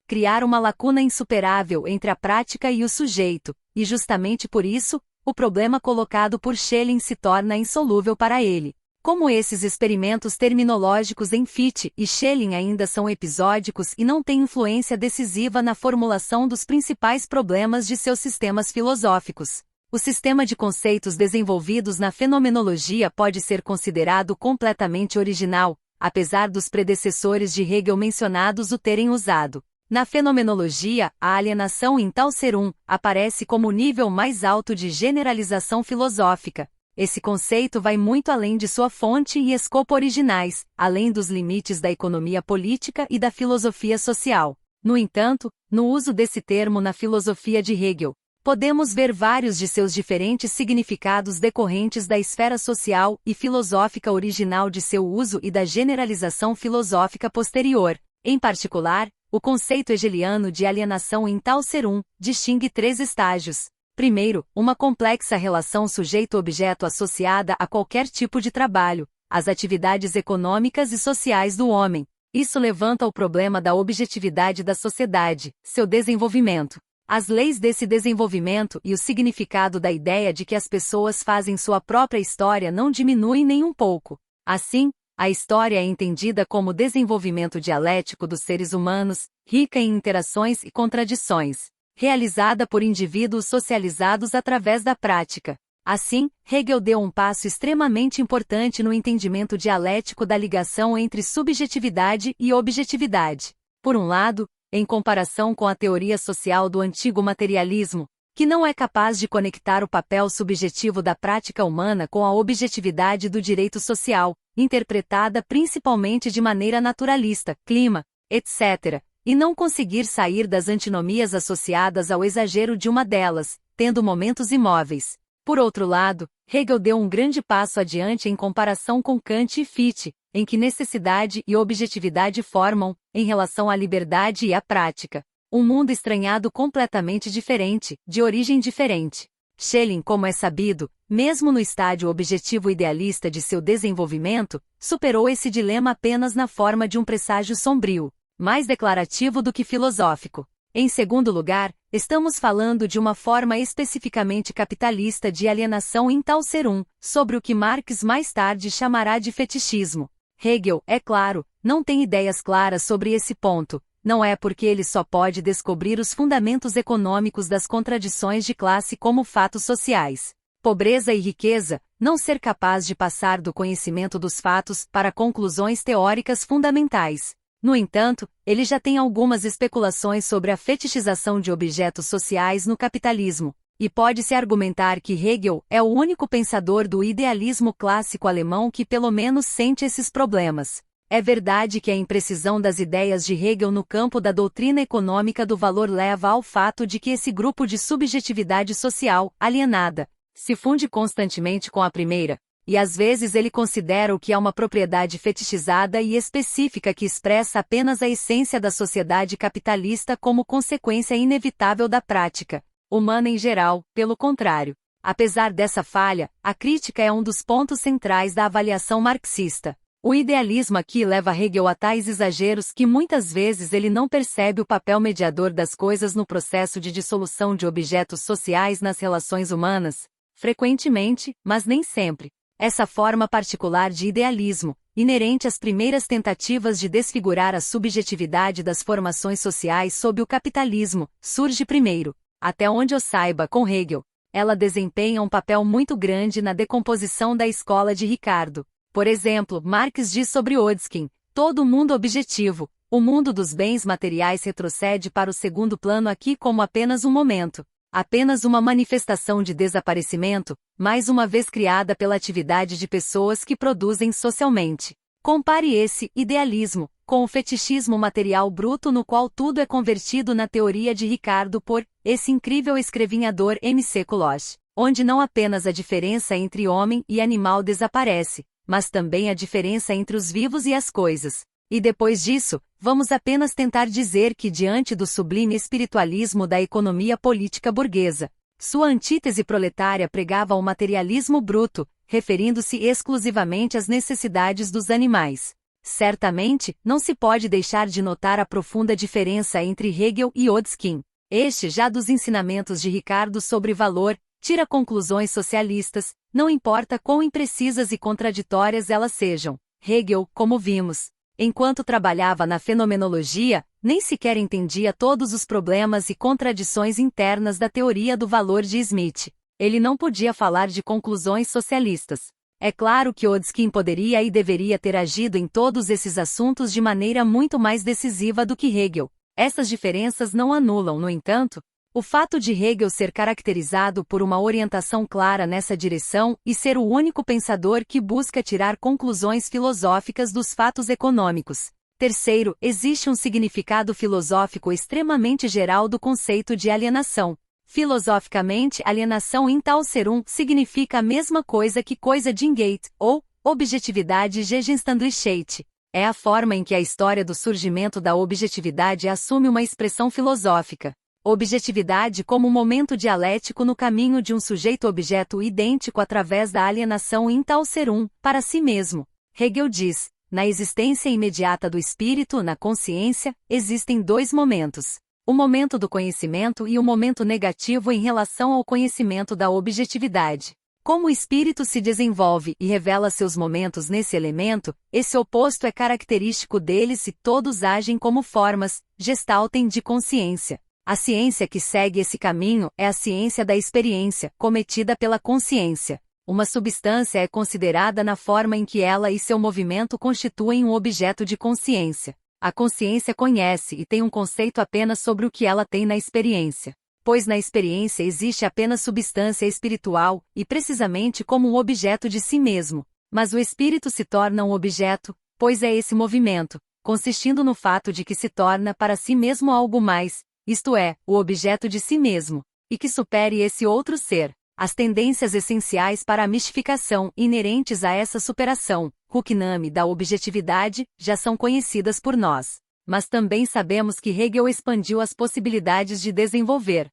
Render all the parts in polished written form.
criar uma lacuna insuperável entre a prática e o sujeito, e justamente por isso, o problema colocado por Schelling se torna insolúvel para ele. Como esses experimentos terminológicos em Fichte e Schelling ainda são episódicos e não têm influência decisiva na formulação dos principais problemas de seus sistemas filosóficos, o sistema de conceitos desenvolvidos na fenomenologia pode ser considerado completamente original, apesar dos predecessores de Hegel mencionados o terem usado. Na fenomenologia, a alienação em tal ser aparece como o nível mais alto de generalização filosófica. Esse conceito vai muito além de sua fonte e escopo originais, além dos limites da economia política e da filosofia social. No entanto, no uso desse termo na filosofia de Hegel, podemos ver vários de seus diferentes significados decorrentes da esfera social e filosófica original de seu uso e da generalização filosófica posterior. Em particular, o conceito hegeliano de alienação em tal ser distingue 3 estágios. Primeiro, uma complexa relação sujeito-objeto associada a qualquer tipo de trabalho, as atividades econômicas e sociais do homem. Isso levanta o problema da objetividade da sociedade, seu desenvolvimento, as leis desse desenvolvimento e o significado da ideia de que as pessoas fazem sua própria história não diminuem nem um pouco. Assim, a história é entendida como desenvolvimento dialético dos seres humanos, rica em interações e contradições, realizada por indivíduos socializados através da prática. Assim, Hegel deu um passo extremamente importante no entendimento dialético da ligação entre subjetividade e objetividade. Por um lado, em comparação com a teoria social do antigo materialismo, que não é capaz de conectar o papel subjetivo da prática humana com a objetividade do direito social, interpretada principalmente de maneira naturalista, clima, etc., e não conseguir sair das antinomias associadas ao exagero de uma delas, tendo momentos imóveis. Por outro lado, Hegel deu um grande passo adiante em comparação com Kant e Fichte, em que necessidade e objetividade formam, em relação à liberdade e à prática, um mundo estranhado completamente diferente, de origem diferente. Schelling, como é sabido, mesmo no estágio objetivo idealista de seu desenvolvimento, superou esse dilema apenas na forma de um presságio sombrio, mais declarativo do que filosófico. Em segundo lugar, estamos falando de uma forma especificamente capitalista de alienação em tal ser sobre o que Marx mais tarde chamará de fetichismo. Hegel, é claro, não tem ideias claras sobre esse ponto, não é porque ele só pode descobrir os fundamentos econômicos das contradições de classe como fatos sociais, pobreza e riqueza, não ser capaz de passar do conhecimento dos fatos para conclusões teóricas fundamentais. No entanto, ele já tem algumas especulações sobre a fetichização de objetos sociais no capitalismo, e pode-se argumentar que Hegel é o único pensador do idealismo clássico alemão que pelo menos sente esses problemas. É verdade que a imprecisão das ideias de Hegel no campo da doutrina econômica do valor leva ao fato de que esse grupo de subjetividade social, alienada, se funde constantemente com a primeira, e às vezes ele considera o que é uma propriedade fetichizada e específica que expressa apenas a essência da sociedade capitalista como consequência inevitável da prática humana em geral. Pelo contrário, apesar dessa falha, a crítica é um dos pontos centrais da avaliação marxista. O idealismo aqui leva Hegel a tais exageros que muitas vezes ele não percebe o papel mediador das coisas no processo de dissolução de objetos sociais nas relações humanas, frequentemente, mas nem sempre. Essa forma particular de idealismo, inerente às primeiras tentativas de desfigurar a subjetividade das formações sociais sob o capitalismo, surge primeiro, até onde eu saiba, com Hegel. Ela desempenha um papel muito grande na decomposição da escola de Ricardo. Por exemplo, Marx diz sobre Odskin, todo mundo objetivo, o mundo dos bens materiais retrocede para o segundo plano aqui como apenas um momento. Apenas uma manifestação de desaparecimento, mais uma vez criada pela atividade de pessoas que produzem socialmente. Compare esse idealismo com o fetichismo material bruto no qual tudo é convertido na teoria de Ricardo por esse incrível escrevinhador M.C. Coloche, onde não apenas a diferença entre homem e animal desaparece, mas também a diferença entre os vivos e as coisas. E depois disso, vamos apenas tentar dizer que diante do sublime espiritualismo da economia política burguesa, sua antítese proletária pregava o materialismo bruto, referindo-se exclusivamente às necessidades dos animais. Certamente, não se pode deixar de notar a profunda diferença entre Hegel e Odeskin. Este, já dos ensinamentos de Ricardo sobre valor, tira conclusões socialistas, não importa quão imprecisas e contraditórias elas sejam. Hegel, como vimos, enquanto trabalhava na fenomenologia, nem sequer entendia todos os problemas e contradições internas da teoria do valor de Smith. Ele não podia falar de conclusões socialistas. É claro que Odeskin poderia e deveria ter agido em todos esses assuntos de maneira muito mais decisiva do que Hegel. Essas diferenças não anulam, no entanto, o fato de Hegel ser caracterizado por uma orientação clara nessa direção e ser o único pensador que busca tirar conclusões filosóficas dos fatos econômicos. Terceiro, existe um significado filosófico extremamente geral do conceito de alienação. Filosoficamente, alienação in tal serum significa a mesma coisa que coisa Dingate, ou objetividade Gegenständlichkeit. É a forma em que a história do surgimento da objetividade assume uma expressão filosófica. Objetividade como momento dialético no caminho de um sujeito-objeto idêntico através da alienação in tal serum, para si mesmo. Hegel diz, na existência imediata do espírito, na consciência, existem dois momentos. O momento do conhecimento e o momento negativo em relação ao conhecimento da objetividade. Como o espírito se desenvolve e revela seus momentos nesse elemento, esse oposto é característico deles e todos agem como formas, gestaltem de consciência. A ciência que segue esse caminho é a ciência da experiência, cometida pela consciência. Uma substância é considerada na forma em que ela e seu movimento constituem um objeto de consciência. A consciência conhece e tem um conceito apenas sobre o que ela tem na experiência. Pois na experiência existe apenas substância espiritual, e precisamente como um objeto de si mesmo. Mas o espírito se torna um objeto, pois é esse movimento, consistindo no fato de que se torna para si mesmo algo mais, isto é, o objeto de si mesmo, e que supere esse outro ser. As tendências essenciais para a mistificação inerentes a essa superação, Huckname da objetividade, já são conhecidas por nós. Mas também sabemos que Hegel expandiu as possibilidades de desenvolver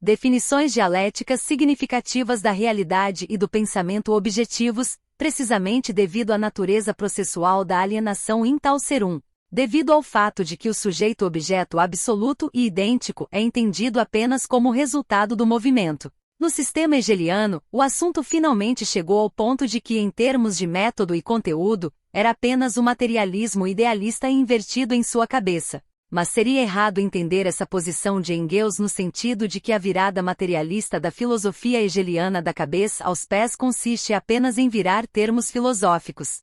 definições dialéticas significativas da realidade e do pensamento objetivos, precisamente devido à natureza processual da alienação in tal serum. Devido ao fato de que o sujeito-objeto absoluto e idêntico é entendido apenas como resultado do movimento. No sistema hegeliano, o assunto finalmente chegou ao ponto de que, em termos de método e conteúdo, era apenas o materialismo idealista invertido em sua cabeça. Mas seria errado entender essa posição de Engels no sentido de que a virada materialista da filosofia hegeliana da cabeça aos pés consiste apenas em virar termos filosóficos.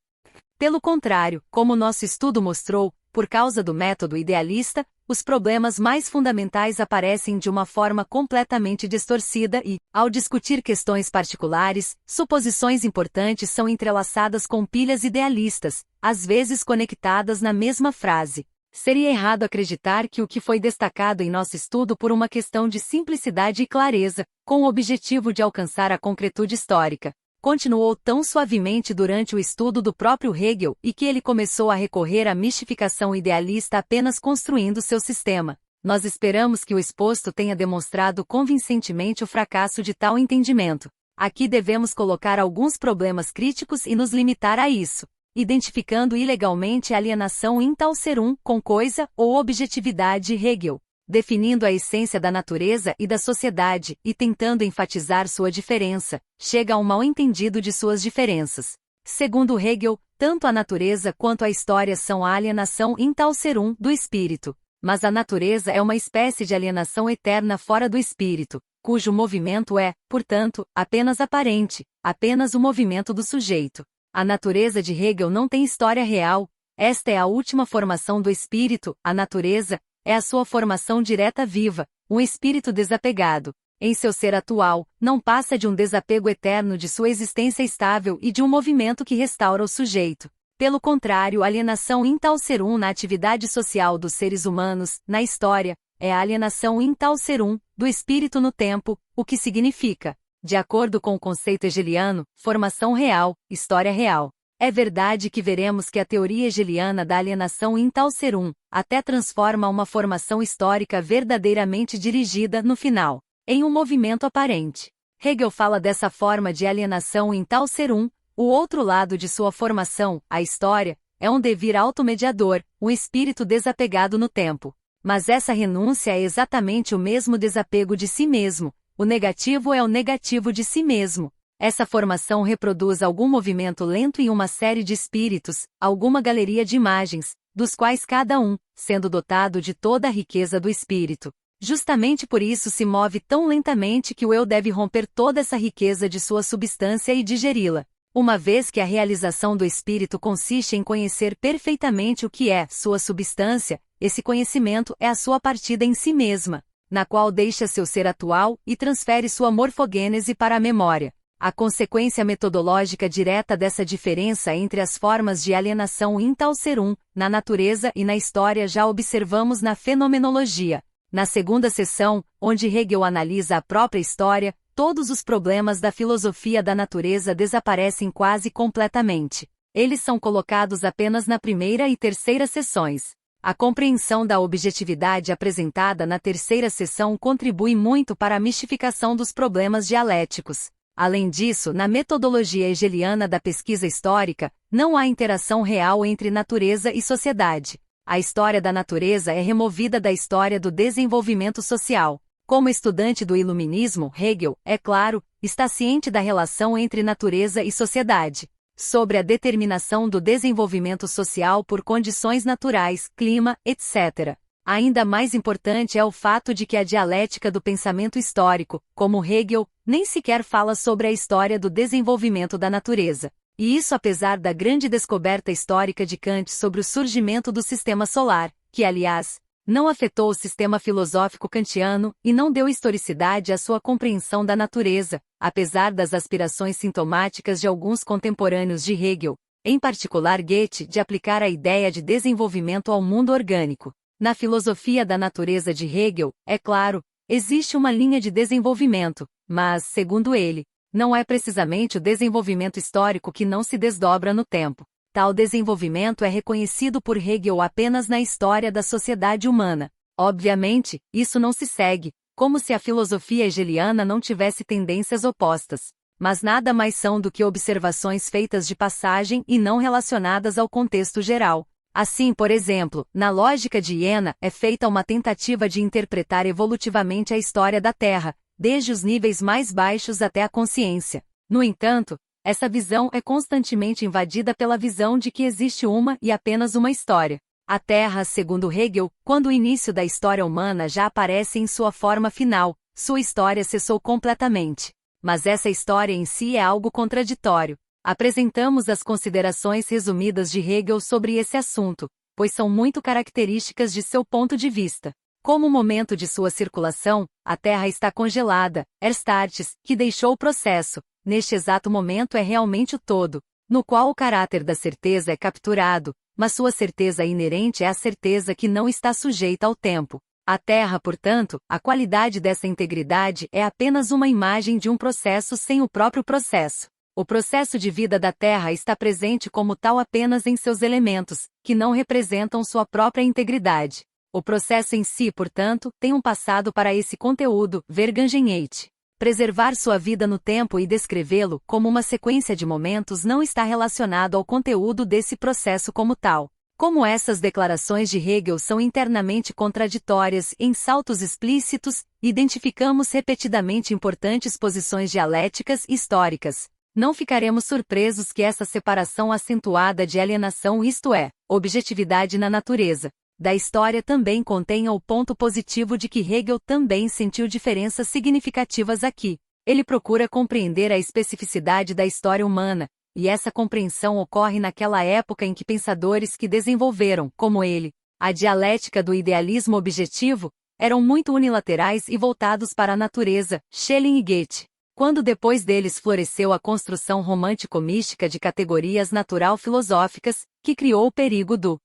Pelo contrário, como nosso estudo mostrou, por causa do método idealista, os problemas mais fundamentais aparecem de uma forma completamente distorcida e, ao discutir questões particulares, suposições importantes são entrelaçadas com pilhas idealistas, às vezes conectadas na mesma frase. Seria errado acreditar que o que foi destacado em nosso estudo por uma questão de simplicidade e clareza, com o objetivo de alcançar a concretude histórica, continuou tão suavemente durante o estudo do próprio Hegel e que ele começou a recorrer à mistificação idealista apenas construindo seu sistema. Nós esperamos que o exposto tenha demonstrado convincentemente o fracasso de tal entendimento. Aqui devemos colocar alguns problemas críticos e nos limitar a isso, identificando ilegalmente a alienação in tal serum com coisa ou objetividade Hegel, definindo a essência da natureza e da sociedade e tentando enfatizar sua diferença, chega a um mal-entendido de suas diferenças. Segundo Hegel, tanto a natureza quanto a história são a alienação in tal serum do espírito, mas a natureza é uma espécie de alienação eterna fora do espírito, cujo movimento é, portanto, apenas aparente, apenas o movimento do sujeito. A natureza de Hegel não tem história real, esta é a última formação do espírito, a natureza é a sua formação direta viva, um espírito desapegado. Em seu ser atual, não passa de um desapego eterno de sua existência estável e de um movimento que restaura o sujeito. Pelo contrário, a alienação in tal serum na atividade social dos seres humanos, na história, é a alienação in tal serum do espírito no tempo, o que significa, de acordo com o conceito hegeliano, formação real, história real. É verdade que veremos que a teoria hegeliana da alienação in tal serum até transforma uma formação histórica verdadeiramente dirigida, no final, em um movimento aparente. Hegel fala dessa forma de alienação in tal serum, o outro lado de sua formação, a história, é um devir automediador, um espírito desapegado no tempo. Mas essa renúncia é exatamente o mesmo desapego de si mesmo, o negativo é o negativo de si mesmo. Essa formação reproduz algum movimento lento em uma série de espíritos, alguma galeria de imagens, dos quais cada um, sendo dotado de toda a riqueza do espírito, justamente por isso se move tão lentamente que o eu deve romper toda essa riqueza de sua substância e digeri-la. Uma vez que a realização do espírito consiste em conhecer perfeitamente o que é sua substância, esse conhecimento é a sua partida em si mesma, na qual deixa seu ser atual e transfere sua morfogênese para a memória. A consequência metodológica direta dessa diferença entre as formas de alienação intal serum, na natureza e na história já observamos na fenomenologia. Na segunda sessão, onde Hegel analisa a própria história, todos os problemas da filosofia da natureza desaparecem quase completamente. Eles são colocados apenas na primeira e terceira sessões. A compreensão da objetividade apresentada na terceira sessão contribui muito para a mistificação dos problemas dialéticos. Além disso, na metodologia hegeliana da pesquisa histórica, não há interação real entre natureza e sociedade. A história da natureza é removida da história do desenvolvimento social. Como estudante do iluminismo, Hegel, é claro, está ciente da relação entre natureza e sociedade. Sobre a determinação do desenvolvimento social por condições naturais, clima, etc. Ainda mais importante é o fato de que a dialética do pensamento histórico, como Hegel, nem sequer fala sobre a história do desenvolvimento da natureza. E isso apesar da grande descoberta histórica de Kant sobre o surgimento do sistema solar, que, aliás, não afetou o sistema filosófico kantiano e não deu historicidade à sua compreensão da natureza, apesar das aspirações sintomáticas de alguns contemporâneos de Hegel, em particular Goethe, de aplicar a ideia de desenvolvimento ao mundo orgânico. Na filosofia da natureza de Hegel, é claro, existe uma linha de desenvolvimento, mas, segundo ele, não é precisamente o desenvolvimento histórico que não se desdobra no tempo. Tal desenvolvimento é reconhecido por Hegel apenas na história da sociedade humana. Obviamente, isso não se segue, como se a filosofia hegeliana não tivesse tendências opostas. Mas nada mais são do que observações feitas de passagem e não relacionadas ao contexto geral. Assim, por exemplo, na lógica de Iena, é feita uma tentativa de interpretar evolutivamente a história da Terra, desde os níveis mais baixos até a consciência. No entanto, essa visão é constantemente invadida pela visão de que existe uma e apenas uma história. A Terra, segundo Hegel, quando o início da história humana já aparece em sua forma final, sua história cessou completamente. Mas essa história em si é algo contraditório. Apresentamos as considerações resumidas de Hegel sobre esse assunto, pois são muito características de seu ponto de vista. Como o momento de sua circulação, a Terra está congelada, Erstartes, que deixou o processo, neste exato momento é realmente o todo, no qual o caráter da certeza é capturado, mas sua certeza inerente é a certeza que não está sujeita ao tempo. A Terra, portanto, a qualidade dessa integridade é apenas uma imagem de um processo sem o próprio processo. O processo de vida da Terra está presente como tal apenas em seus elementos, que não representam sua própria integridade. O processo em si, portanto, tem um passado para esse conteúdo, Vergangenheit. Preservar sua vida no tempo e descrevê-lo como uma sequência de momentos não está relacionado ao conteúdo desse processo como tal. Como essas declarações de Hegel são internamente contraditórias em saltos explícitos, identificamos repetidamente importantes posições dialéticas e históricas. Não ficaremos surpresos que essa separação acentuada de alienação, isto é, objetividade na natureza, da história também contenha o ponto positivo de que Hegel também sentiu diferenças significativas aqui. Ele procura compreender a especificidade da história humana, e essa compreensão ocorre naquela época em que pensadores que desenvolveram, como ele, a dialética do idealismo objetivo, eram muito unilaterais e voltados para a natureza, Schelling e Goethe. Quando depois deles floresceu a construção romântico-mística de categorias natural-filosóficas, que criou o perigo do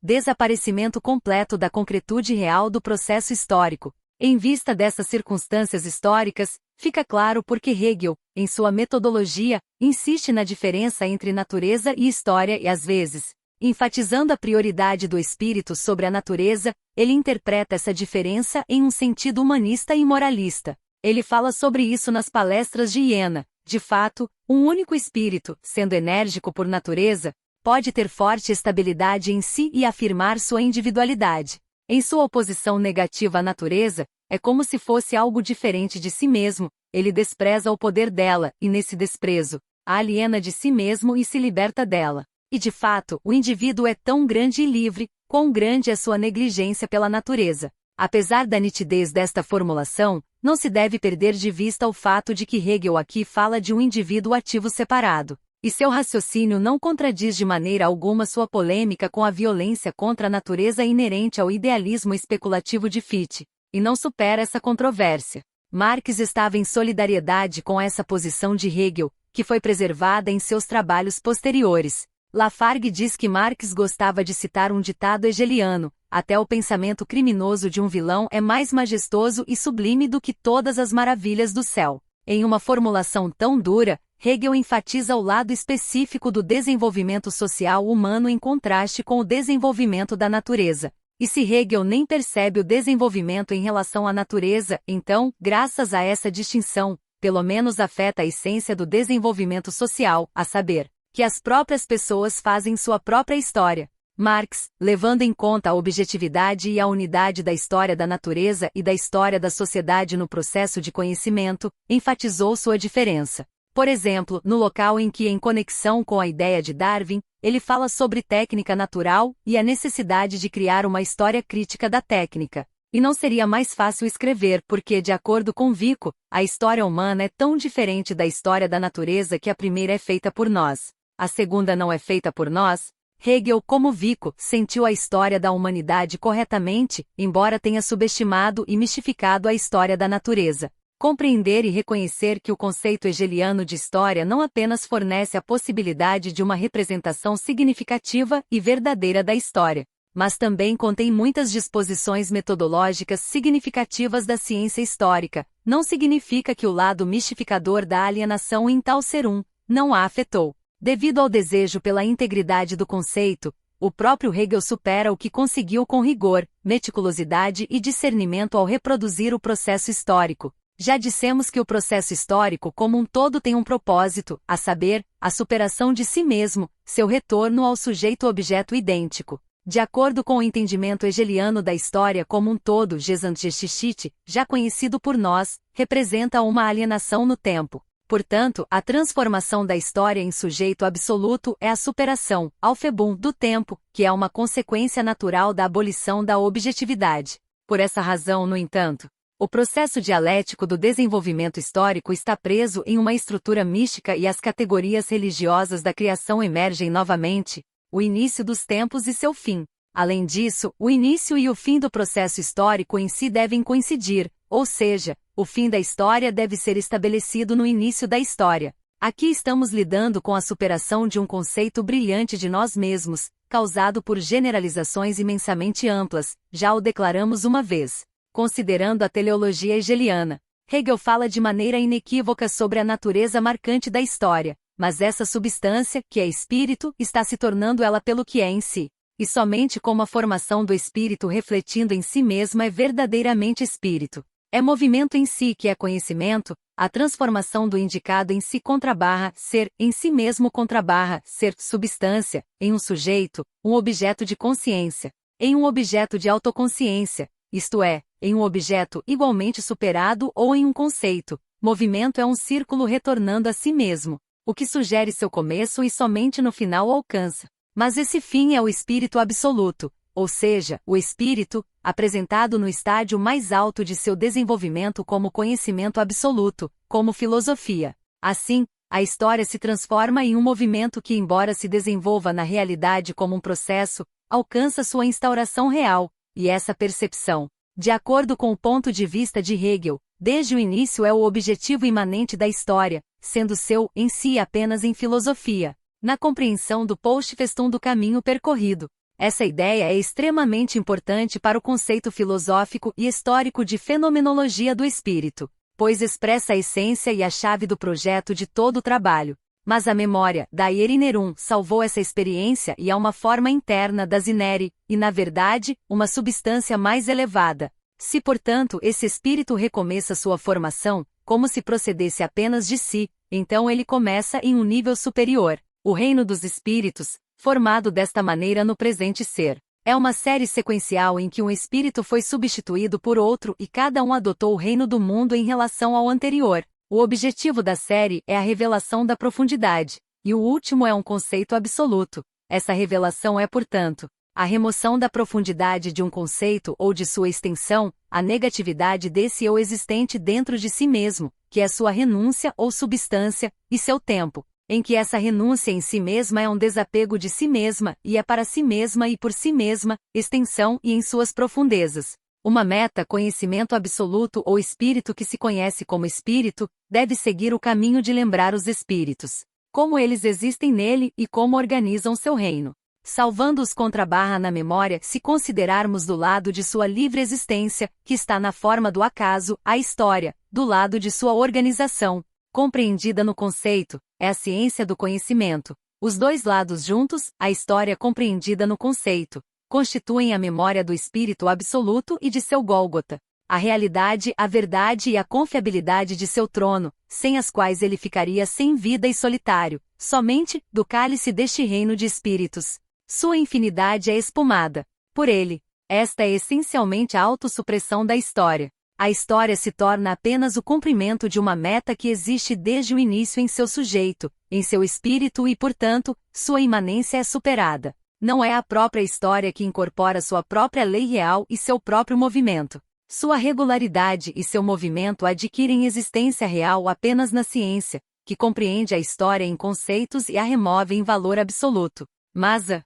desaparecimento completo da concretude real do processo histórico. Em vista dessas circunstâncias históricas, fica claro por que Hegel, em sua metodologia, insiste na diferença entre natureza e história e às vezes, enfatizando a prioridade do espírito sobre a natureza, ele interpreta essa diferença em um sentido humanista e moralista. Ele fala sobre isso nas palestras de Iena. De fato, um único espírito, sendo enérgico por natureza, pode ter forte estabilidade em si e afirmar sua individualidade. Em sua oposição negativa à natureza, é como se fosse algo diferente de si mesmo, ele despreza o poder dela, e nesse desprezo, a aliena de si mesmo e se liberta dela. E de fato, o indivíduo é tão grande e livre, quão grande é sua negligência pela natureza. Apesar da nitidez desta formulação, não se deve perder de vista o fato de que Hegel aqui fala de um indivíduo ativo separado, e seu raciocínio não contradiz de maneira alguma sua polêmica com a violência contra a natureza inerente ao idealismo especulativo de Fichte, e não supera essa controvérsia. Marx estava em solidariedade com essa posição de Hegel, que foi preservada em seus trabalhos posteriores. Lafargue diz que Marx gostava de citar um ditado hegeliano: até o pensamento criminoso de um vilão é mais majestoso e sublime do que todas as maravilhas do céu. Em uma formulação tão dura, Hegel enfatiza o lado específico do desenvolvimento social humano em contraste com o desenvolvimento da natureza. E se Hegel nem percebe o desenvolvimento em relação à natureza, então, graças a essa distinção, pelo menos afeta a essência do desenvolvimento social, a saber, que as próprias pessoas fazem sua própria história. Marx, levando em conta a objetividade e a unidade da história da natureza e da história da sociedade no processo de conhecimento, enfatizou sua diferença. Por exemplo, no local em que, em conexão com a ideia de Darwin, ele fala sobre técnica natural e a necessidade de criar uma história crítica da técnica. E não seria mais fácil escrever porque, de acordo com Vico, a história humana é tão diferente da história da natureza que a primeira é feita por nós, a segunda não é feita por nós. Hegel, como Vico, sentiu a história da humanidade corretamente, embora tenha subestimado e mistificado a história da natureza. Compreender e reconhecer que o conceito hegeliano de história não apenas fornece a possibilidade de uma representação significativa e verdadeira da história, mas também contém muitas disposições metodológicas significativas da ciência histórica, não significa que o lado mistificador da alienação em tal serum não a afetou. Devido ao desejo pela integridade do conceito, o próprio Hegel supera o que conseguiu com rigor, meticulosidade e discernimento ao reproduzir o processo histórico. Já dissemos que o processo histórico como um todo tem um propósito, a saber, a superação de si mesmo, seu retorno ao sujeito-objeto idêntico. De acordo com o entendimento hegeliano da história como um todo, Gesamtgeschichte, já conhecido por nós, representa uma alienação no tempo. Portanto, a transformação da história em sujeito absoluto é a superação, Aufhebung, do tempo, que é uma consequência natural da abolição da objetividade. Por essa razão, no entanto, o processo dialético do desenvolvimento histórico está preso em uma estrutura mística e as categorias religiosas da criação emergem novamente, o início dos tempos e seu fim. Além disso, o início e o fim do processo histórico em si devem coincidir, ou seja, o fim da história deve ser estabelecido no início da história. Aqui estamos lidando com a superação de um conceito brilhante de nós mesmos, causado por generalizações imensamente amplas, já o declaramos uma vez. Considerando a teleologia hegeliana, Hegel fala de maneira inequívoca sobre a natureza marcante da história, mas essa substância, que é espírito, está se tornando ela pelo que é em si. E somente como a formação do espírito refletindo em si mesma é verdadeiramente espírito. É movimento em si que é conhecimento, a transformação do indicado em si / ser, em si mesmo / ser, substância, em um sujeito, um objeto de consciência, em um objeto de autoconsciência, isto é, em um objeto igualmente superado ou em um conceito. Movimento é um círculo retornando a si mesmo, o que sugere seu começo e somente no final o alcança. Mas esse fim é o espírito absoluto, ou seja, o espírito, apresentado no estágio mais alto de seu desenvolvimento como conhecimento absoluto, como filosofia. Assim, a história se transforma em um movimento que, embora se desenvolva na realidade como um processo, alcança sua instauração real, e essa percepção, de acordo com o ponto de vista de Hegel, desde o início é o objetivo imanente da história, sendo seu, em si apenas em filosofia, na compreensão do post-festum do caminho percorrido. Essa ideia é extremamente importante para o conceito filosófico e histórico de fenomenologia do espírito, pois expressa a essência e a chave do projeto de todo o trabalho. Mas a memória, da Erinnerum, salvou essa experiência e é uma forma interna das Inere, e na verdade, uma substância mais elevada. Se portanto esse espírito recomeça sua formação, como se procedesse apenas de si, então ele começa em um nível superior. O reino dos espíritos, formado desta maneira no presente ser. É uma série sequencial em que um espírito foi substituído por outro e cada um adotou o reino do mundo em relação ao anterior. O objetivo da série é a revelação da profundidade, e o último é um conceito absoluto. Essa revelação é, portanto, a remoção da profundidade de um conceito ou de sua extensão, a negatividade desse eu existente dentro de si mesmo, que é sua renúncia ou substância, e seu tempo, em que essa renúncia em si mesma é um desapego de si mesma e é para si mesma e por si mesma, extensão e em suas profundezas. Uma meta-conhecimento absoluto ou espírito que se conhece como espírito, deve seguir o caminho de lembrar os espíritos, como eles existem nele e como organizam seu reino. Salvando-os contra a barra na memória se considerarmos do lado de sua livre existência, que está na forma do acaso, a história, do lado de sua organização, compreendida no conceito, é a ciência do conhecimento. Os dois lados juntos, a história compreendida no conceito, constituem a memória do espírito absoluto e de seu Gólgota, a realidade, a verdade e a confiabilidade de seu trono, sem as quais ele ficaria sem vida e solitário, somente, do cálice deste reino de espíritos. Sua infinidade é espumada por ele. Esta é essencialmente a autossupressão da história. A história se torna apenas o cumprimento de uma meta que existe desde o início em seu sujeito, em seu espírito e, portanto, sua imanência é superada. Não é a própria história que incorpora sua própria lei real e seu próprio movimento. Sua regularidade e seu movimento adquirem existência real apenas na ciência, que compreende a história em conceitos e a remove em valor absoluto. Mas a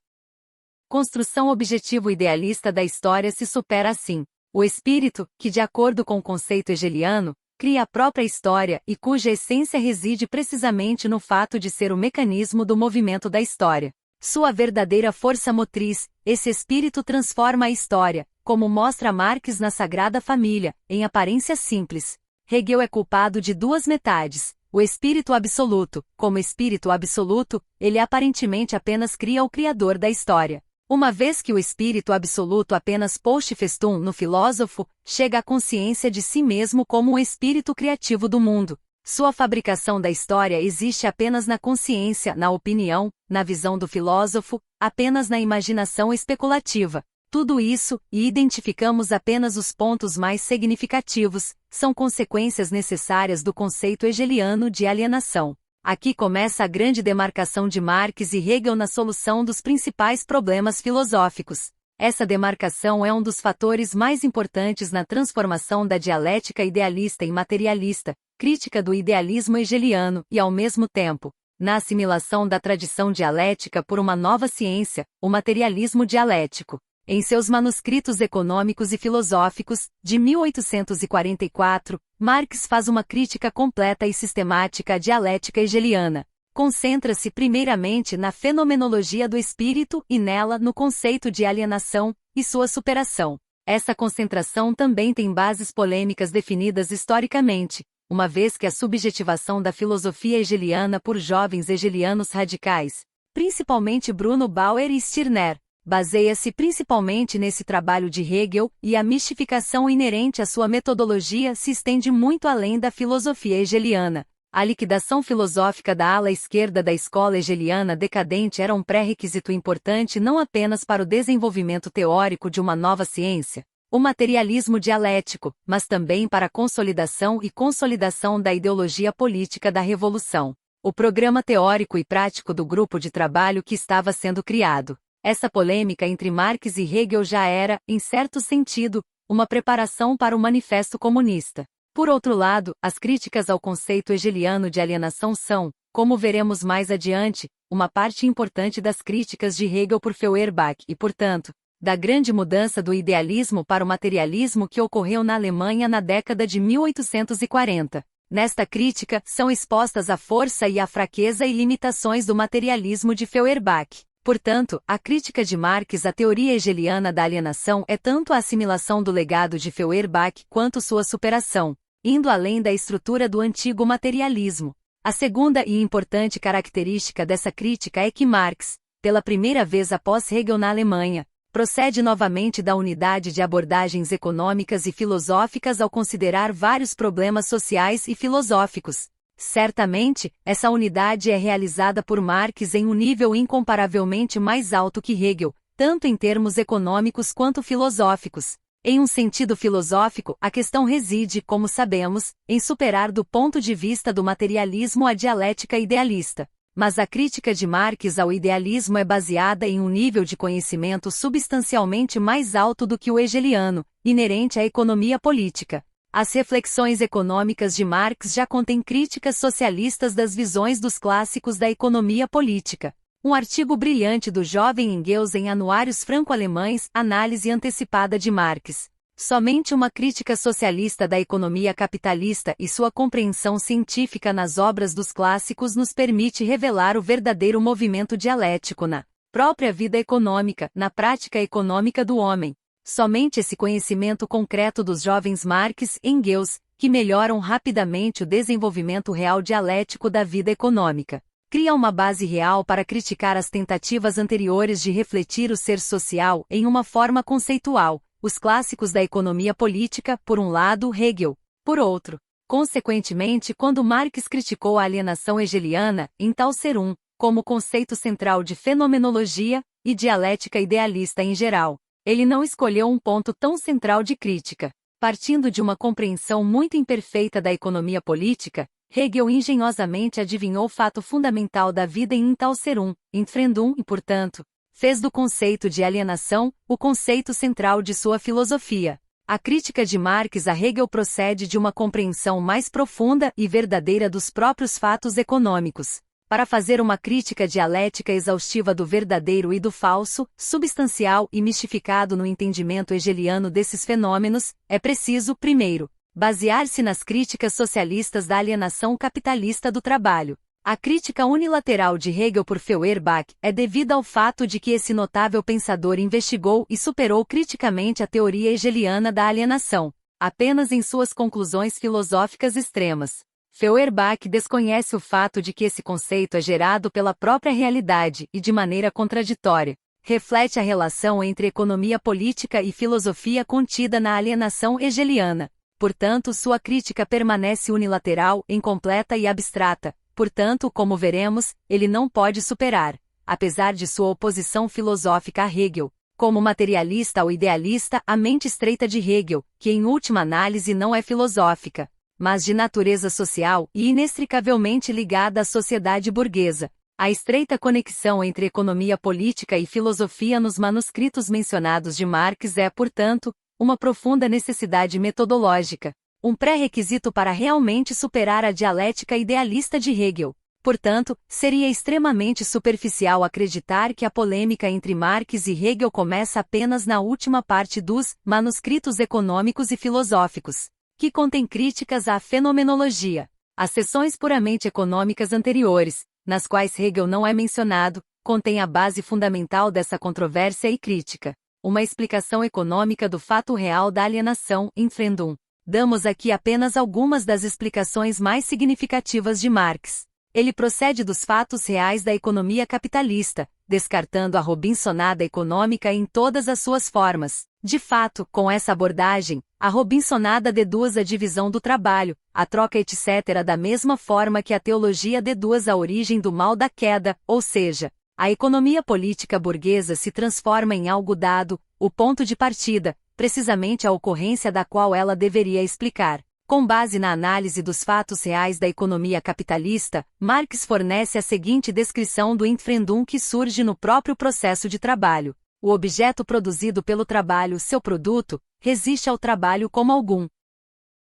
construção objetivo idealista da história se supera assim. O espírito, que de acordo com o conceito hegeliano, cria a própria história e cuja essência reside precisamente no fato de ser o mecanismo do movimento da história. Sua verdadeira força motriz, esse espírito transforma a história, como mostra Marx na Sagrada Família, em aparência simples. Hegel é culpado de duas metades. O espírito absoluto, como espírito absoluto, ele aparentemente apenas cria o criador da história. Uma vez que o espírito absoluto apenas post festum no filósofo, chega à consciência de si mesmo como um espírito criativo do mundo. Sua fabricação da história existe apenas na consciência, na opinião, na visão do filósofo, apenas na imaginação especulativa. Tudo isso, e identificamos apenas os pontos mais significativos, são consequências necessárias do conceito hegeliano de alienação. Aqui começa a grande demarcação de Marx e Hegel na solução dos principais problemas filosóficos. Essa demarcação é um dos fatores mais importantes na transformação da dialética idealista em materialista, crítica do idealismo hegeliano e, ao mesmo tempo, na assimilação da tradição dialética por uma nova ciência, o materialismo dialético. Em seus manuscritos econômicos e filosóficos, de 1844, Marx faz uma crítica completa e sistemática à dialética hegeliana. Concentra-se primeiramente na fenomenologia do espírito e nela no conceito de alienação e sua superação. Essa concentração também tem bases polêmicas definidas historicamente, uma vez que a subjetivação da filosofia hegeliana por jovens hegelianos radicais, principalmente Bruno Bauer e Stirner, baseia-se principalmente nesse trabalho de Hegel, e a mistificação inerente à sua metodologia se estende muito além da filosofia hegeliana. A liquidação filosófica da ala esquerda da escola hegeliana decadente era um pré-requisito importante não apenas para o desenvolvimento teórico de uma nova ciência, o materialismo dialético, mas também para a consolidação e consolidação da ideologia política da Revolução. O programa teórico e prático do grupo de trabalho que estava sendo criado. Essa polêmica entre Marx e Hegel já era, em certo sentido, uma preparação para o Manifesto Comunista. Por outro lado, as críticas ao conceito hegeliano de alienação são, como veremos mais adiante, uma parte importante das críticas de Hegel por Feuerbach e, portanto, da grande mudança do idealismo para o materialismo que ocorreu na Alemanha na década de 1840. Nesta crítica, são expostas a força e a fraqueza e limitações do materialismo de Feuerbach. Portanto, a crítica de Marx à teoria hegeliana da alienação é tanto a assimilação do legado de Feuerbach quanto sua superação, indo além da estrutura do antigo materialismo. A segunda e importante característica dessa crítica é que Marx, pela primeira vez após Hegel na Alemanha, procede novamente da unidade de abordagens econômicas e filosóficas ao considerar vários problemas sociais e filosóficos. Certamente, essa unidade é realizada por Marx em um nível incomparavelmente mais alto que Hegel, tanto em termos econômicos quanto filosóficos. Em um sentido filosófico, a questão reside, como sabemos, em superar do ponto de vista do materialismo a dialética idealista. Mas a crítica de Marx ao idealismo é baseada em um nível de conhecimento substancialmente mais alto do que o hegeliano, inerente à economia política. As reflexões econômicas de Marx já contêm críticas socialistas das visões dos clássicos da economia política. Um artigo brilhante do jovem Engels em Anuários Franco-Alemães, Análise Antecipada de Marx. Somente uma crítica socialista da economia capitalista e sua compreensão científica nas obras dos clássicos nos permite revelar o verdadeiro movimento dialético na própria vida econômica, na prática econômica do homem. Somente esse conhecimento concreto dos jovens Marx e Engels, que melhoram rapidamente o desenvolvimento real dialético da vida econômica, cria uma base real para criticar as tentativas anteriores de refletir o ser social em uma forma conceitual, os clássicos da economia política, por um lado, Hegel, por outro. Consequentemente, quando Marx criticou a alienação hegeliana, em tal ser como conceito central de fenomenologia e dialética idealista em geral, ele não escolheu um ponto tão central de crítica. Partindo de uma compreensão muito imperfeita da economia política, Hegel engenhosamente adivinhou o fato fundamental da vida em tal ser Entfremdung e, portanto, fez do conceito de alienação o conceito central de sua filosofia. A crítica de Marx a Hegel procede de uma compreensão mais profunda e verdadeira dos próprios fatos econômicos. Para fazer uma crítica dialética exaustiva do verdadeiro e do falso, substancial e mistificado no entendimento hegeliano desses fenômenos, é preciso, primeiro, basear-se nas críticas socialistas da alienação capitalista do trabalho. A crítica unilateral de Hegel por Feuerbach é devida ao fato de que esse notável pensador investigou e superou criticamente a teoria hegeliana da alienação, apenas em suas conclusões filosóficas extremas. Feuerbach desconhece o fato de que esse conceito é gerado pela própria realidade e de maneira contraditória. Reflete a relação entre economia política e filosofia contida na alienação hegeliana. Portanto, sua crítica permanece unilateral, incompleta e abstrata. Portanto, como veremos, ele não pode superar, apesar de sua oposição filosófica a Hegel, como materialista ou idealista, a mente estreita de Hegel, que em última análise não é filosófica, mas de natureza social e inextricavelmente ligada à sociedade burguesa. A estreita conexão entre economia política e filosofia nos manuscritos mencionados de Marx é, portanto, uma profunda necessidade metodológica, um pré-requisito para realmente superar a dialética idealista de Hegel. Portanto, seria extremamente superficial acreditar que a polêmica entre Marx e Hegel começa apenas na última parte dos manuscritos econômicos e filosóficos, que contém críticas à fenomenologia. As seções puramente econômicas anteriores, nas quais Hegel não é mencionado, contêm a base fundamental dessa controvérsia e crítica, uma explicação econômica do fato real da alienação, Entfremdung. Damos aqui apenas algumas das explicações mais significativas de Marx. Ele procede dos fatos reais da economia capitalista, descartando a robinsonada econômica em todas as suas formas. De fato, com essa abordagem, a robinsonada deduz a divisão do trabalho, a troca etc. da mesma forma que a teologia deduz a origem do mal da queda, ou seja, a economia política burguesa se transforma em algo dado, o ponto de partida, precisamente a ocorrência da qual ela deveria explicar. Com base na análise dos fatos reais da economia capitalista, Marx fornece a seguinte descrição do Entfremdung que surge no próprio processo de trabalho. O objeto produzido pelo trabalho, seu produto, resiste ao trabalho como algum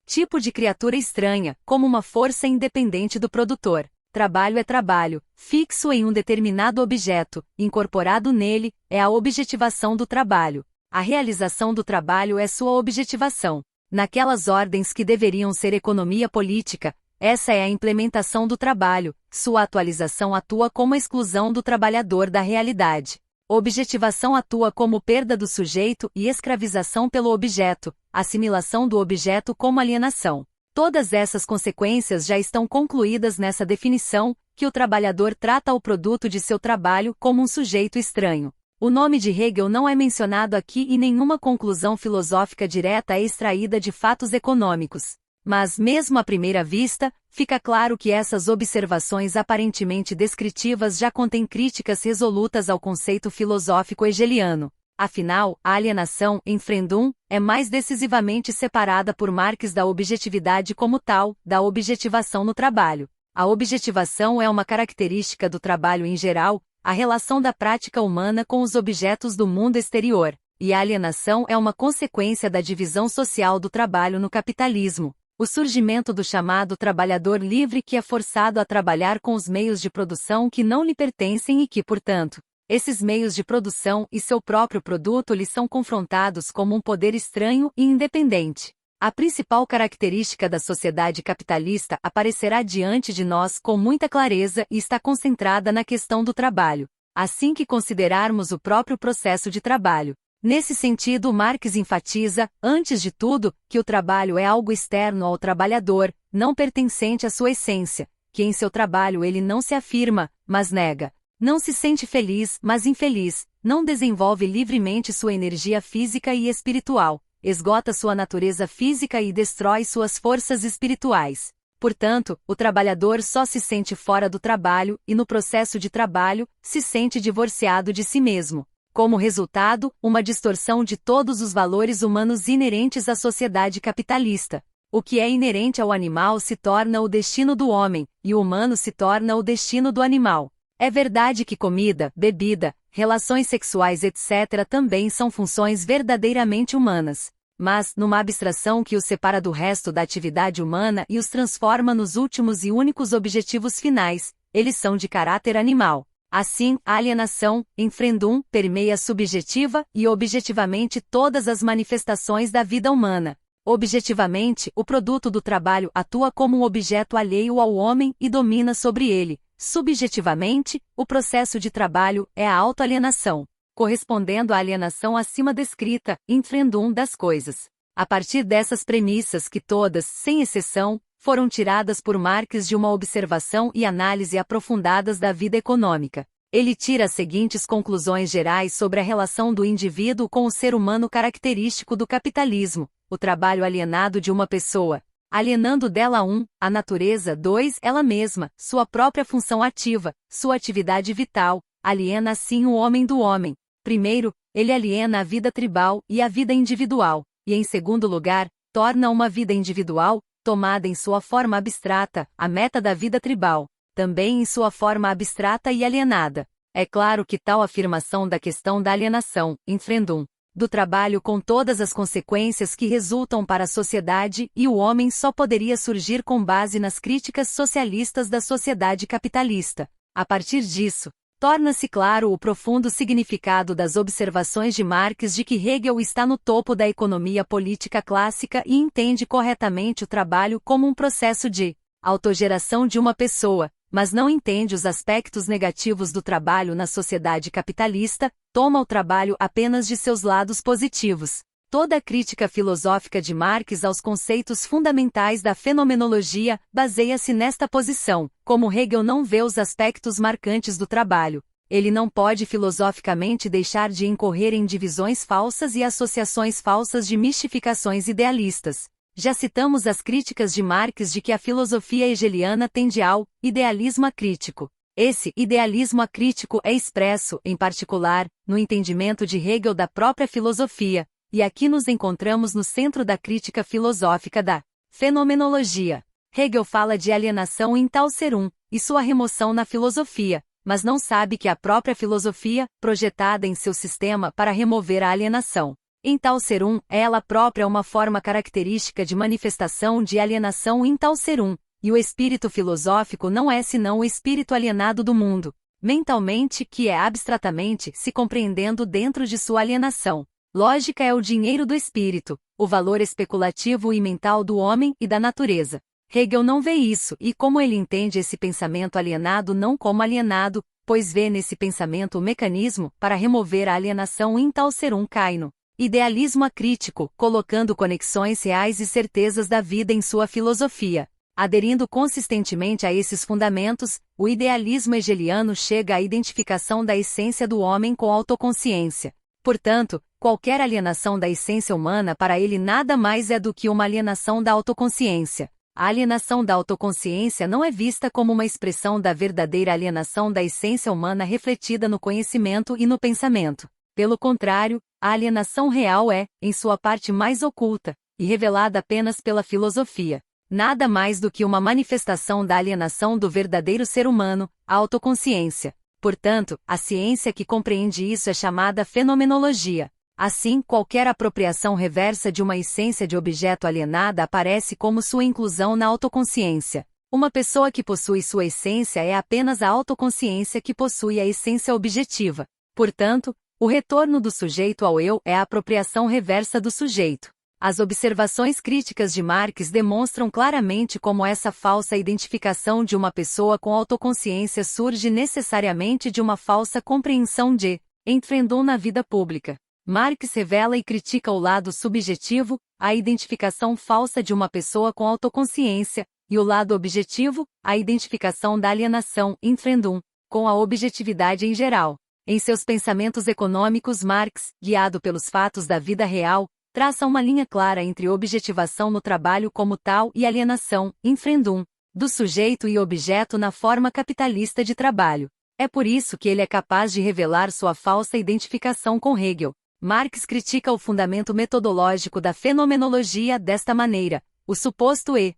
tipo de criatura estranha, como uma força independente do produtor. Trabalho é trabalho, fixo em um determinado objeto, incorporado nele, é a objetivação do trabalho. A realização do trabalho é sua objetivação. Naquelas ordens que deveriam ser economia política, essa é a implementação do trabalho, sua atualização atua como exclusão do trabalhador da realidade. Objetivação atua como perda do sujeito e escravização pelo objeto, assimilação do objeto como alienação. Todas essas consequências já estão concluídas nessa definição, que o trabalhador trata o produto de seu trabalho como um sujeito estranho. O nome de Hegel não é mencionado aqui e nenhuma conclusão filosófica direta é extraída de fatos econômicos. Mas, mesmo à primeira vista, fica claro que essas observações aparentemente descritivas já contêm críticas resolutas ao conceito filosófico hegeliano. Afinal, a alienação, em Frendum, é mais decisivamente separada por Marx da objetividade como tal, da objetivação no trabalho. A objetivação é uma característica do trabalho em geral, a relação da prática humana com os objetos do mundo exterior, e a alienação é uma consequência da divisão social do trabalho no capitalismo. O surgimento do chamado trabalhador livre que é forçado a trabalhar com os meios de produção que não lhe pertencem e que, portanto, esses meios de produção e seu próprio produto lhe são confrontados como um poder estranho e independente. A principal característica da sociedade capitalista aparecerá diante de nós com muita clareza e está concentrada na questão do trabalho, assim que considerarmos o próprio processo de trabalho. Nesse sentido, Marx enfatiza, antes de tudo, que o trabalho é algo externo ao trabalhador, não pertencente à sua essência, que em seu trabalho ele não se afirma, mas nega. Não se sente feliz, mas infeliz, não desenvolve livremente sua energia física e espiritual, esgota sua natureza física e destrói suas forças espirituais. Portanto, o trabalhador só se sente fora do trabalho e no processo de trabalho, se sente divorciado de si mesmo. Como resultado, uma distorção de todos os valores humanos inerentes à sociedade capitalista. O que é inerente ao animal se torna o destino do homem, e o humano se torna o destino do animal. É verdade que comida, bebida, relações sexuais etc. também são funções verdadeiramente humanas. Mas, numa abstração que os separa do resto da atividade humana e os transforma nos últimos e únicos objetivos finais, eles são de caráter animal. Assim, a alienação, em Frendum, permeia subjetiva e objetivamente todas as manifestações da vida humana. Objetivamente, o produto do trabalho atua como um objeto alheio ao homem e domina sobre ele. Subjetivamente, o processo de trabalho é a autoalienação, correspondendo à alienação acima descrita, em Frendum das coisas. A partir dessas premissas que todas, sem exceção, foram tiradas por Marx de uma observação e análise aprofundadas da vida econômica, ele tira as seguintes conclusões gerais sobre a relação do indivíduo com o ser humano característico do capitalismo: o trabalho alienado de uma pessoa, alienando dela 1, a natureza, 2, ela mesma, sua própria função ativa, sua atividade vital, aliena assim o homem do homem. Primeiro, ele aliena a vida tribal e a vida individual, e em segundo lugar, torna uma vida individual, tomada em sua forma abstrata, a meta da vida tribal, também em sua forma abstrata e alienada. É claro que tal afirmação da questão da alienação, em Frendum, do trabalho com todas as consequências que resultam para a sociedade e o homem só poderia surgir com base nas críticas socialistas da sociedade capitalista. A partir disso, torna-se claro o profundo significado das observações de Marx de que Hegel está no topo da economia política clássica e entende corretamente o trabalho como um processo de autogeração de uma pessoa, mas não entende os aspectos negativos do trabalho na sociedade capitalista, toma o trabalho apenas de seus lados positivos. Toda a crítica filosófica de Marx aos conceitos fundamentais da fenomenologia baseia-se nesta posição. Como Hegel não vê os aspectos marcantes do trabalho, ele não pode filosoficamente deixar de incorrer em divisões falsas e associações falsas de mistificações idealistas. Já citamos as críticas de Marx de que a filosofia hegeliana tende ao idealismo acrítico. Esse idealismo acrítico é expresso, em particular, no entendimento de Hegel da própria filosofia, e aqui nos encontramos no centro da crítica filosófica da fenomenologia. Hegel fala de alienação em tal ser e sua remoção na filosofia, mas não sabe que a própria filosofia, projetada em seu sistema para remover a alienação, em tal ser é ela própria uma forma característica de manifestação de alienação em tal ser e o espírito filosófico não é senão o espírito alienado do mundo, mentalmente que é abstratamente se compreendendo dentro de sua alienação. Lógica é o dinheiro do espírito, o valor especulativo e mental do homem e da natureza. Hegel não vê isso e como ele entende esse pensamento alienado não como alienado, pois vê nesse pensamento o mecanismo para remover a alienação em tal ser caino. Idealismo acrítico, colocando conexões reais e certezas da vida em sua filosofia. Aderindo consistentemente a esses fundamentos, o idealismo hegeliano chega à identificação da essência do homem com autoconsciência. Portanto, qualquer alienação da essência humana para ele nada mais é do que uma alienação da autoconsciência. A alienação da autoconsciência não é vista como uma expressão da verdadeira alienação da essência humana refletida no conhecimento e no pensamento. Pelo contrário, a alienação real é, em sua parte mais oculta, e revelada apenas pela filosofia, nada mais do que uma manifestação da alienação do verdadeiro ser humano, a autoconsciência. Portanto, a ciência que compreende isso é chamada fenomenologia. Assim, qualquer apropriação reversa de uma essência de objeto alienada aparece como sua inclusão na autoconsciência. Uma pessoa que possui sua essência é apenas a autoconsciência que possui a essência objetiva. Portanto, o retorno do sujeito ao eu é a apropriação reversa do sujeito. As observações críticas de Marx demonstram claramente como essa falsa identificação de uma pessoa com autoconsciência surge necessariamente de uma falsa compreensão de Entfremdung na vida pública. Marx revela e critica o lado subjetivo, a identificação falsa de uma pessoa com autoconsciência, e o lado objetivo, a identificação da alienação, Entfremdung, com a objetividade em geral. Em seus pensamentos econômicos, Marx, guiado pelos fatos da vida real, traça uma linha clara entre objetivação no trabalho como tal e alienação, Entfremdung, do sujeito e objeto na forma capitalista de trabalho. É por isso que ele é capaz de revelar sua falsa identificação com Hegel. Marx critica o fundamento metodológico da fenomenologia desta maneira: o suposto e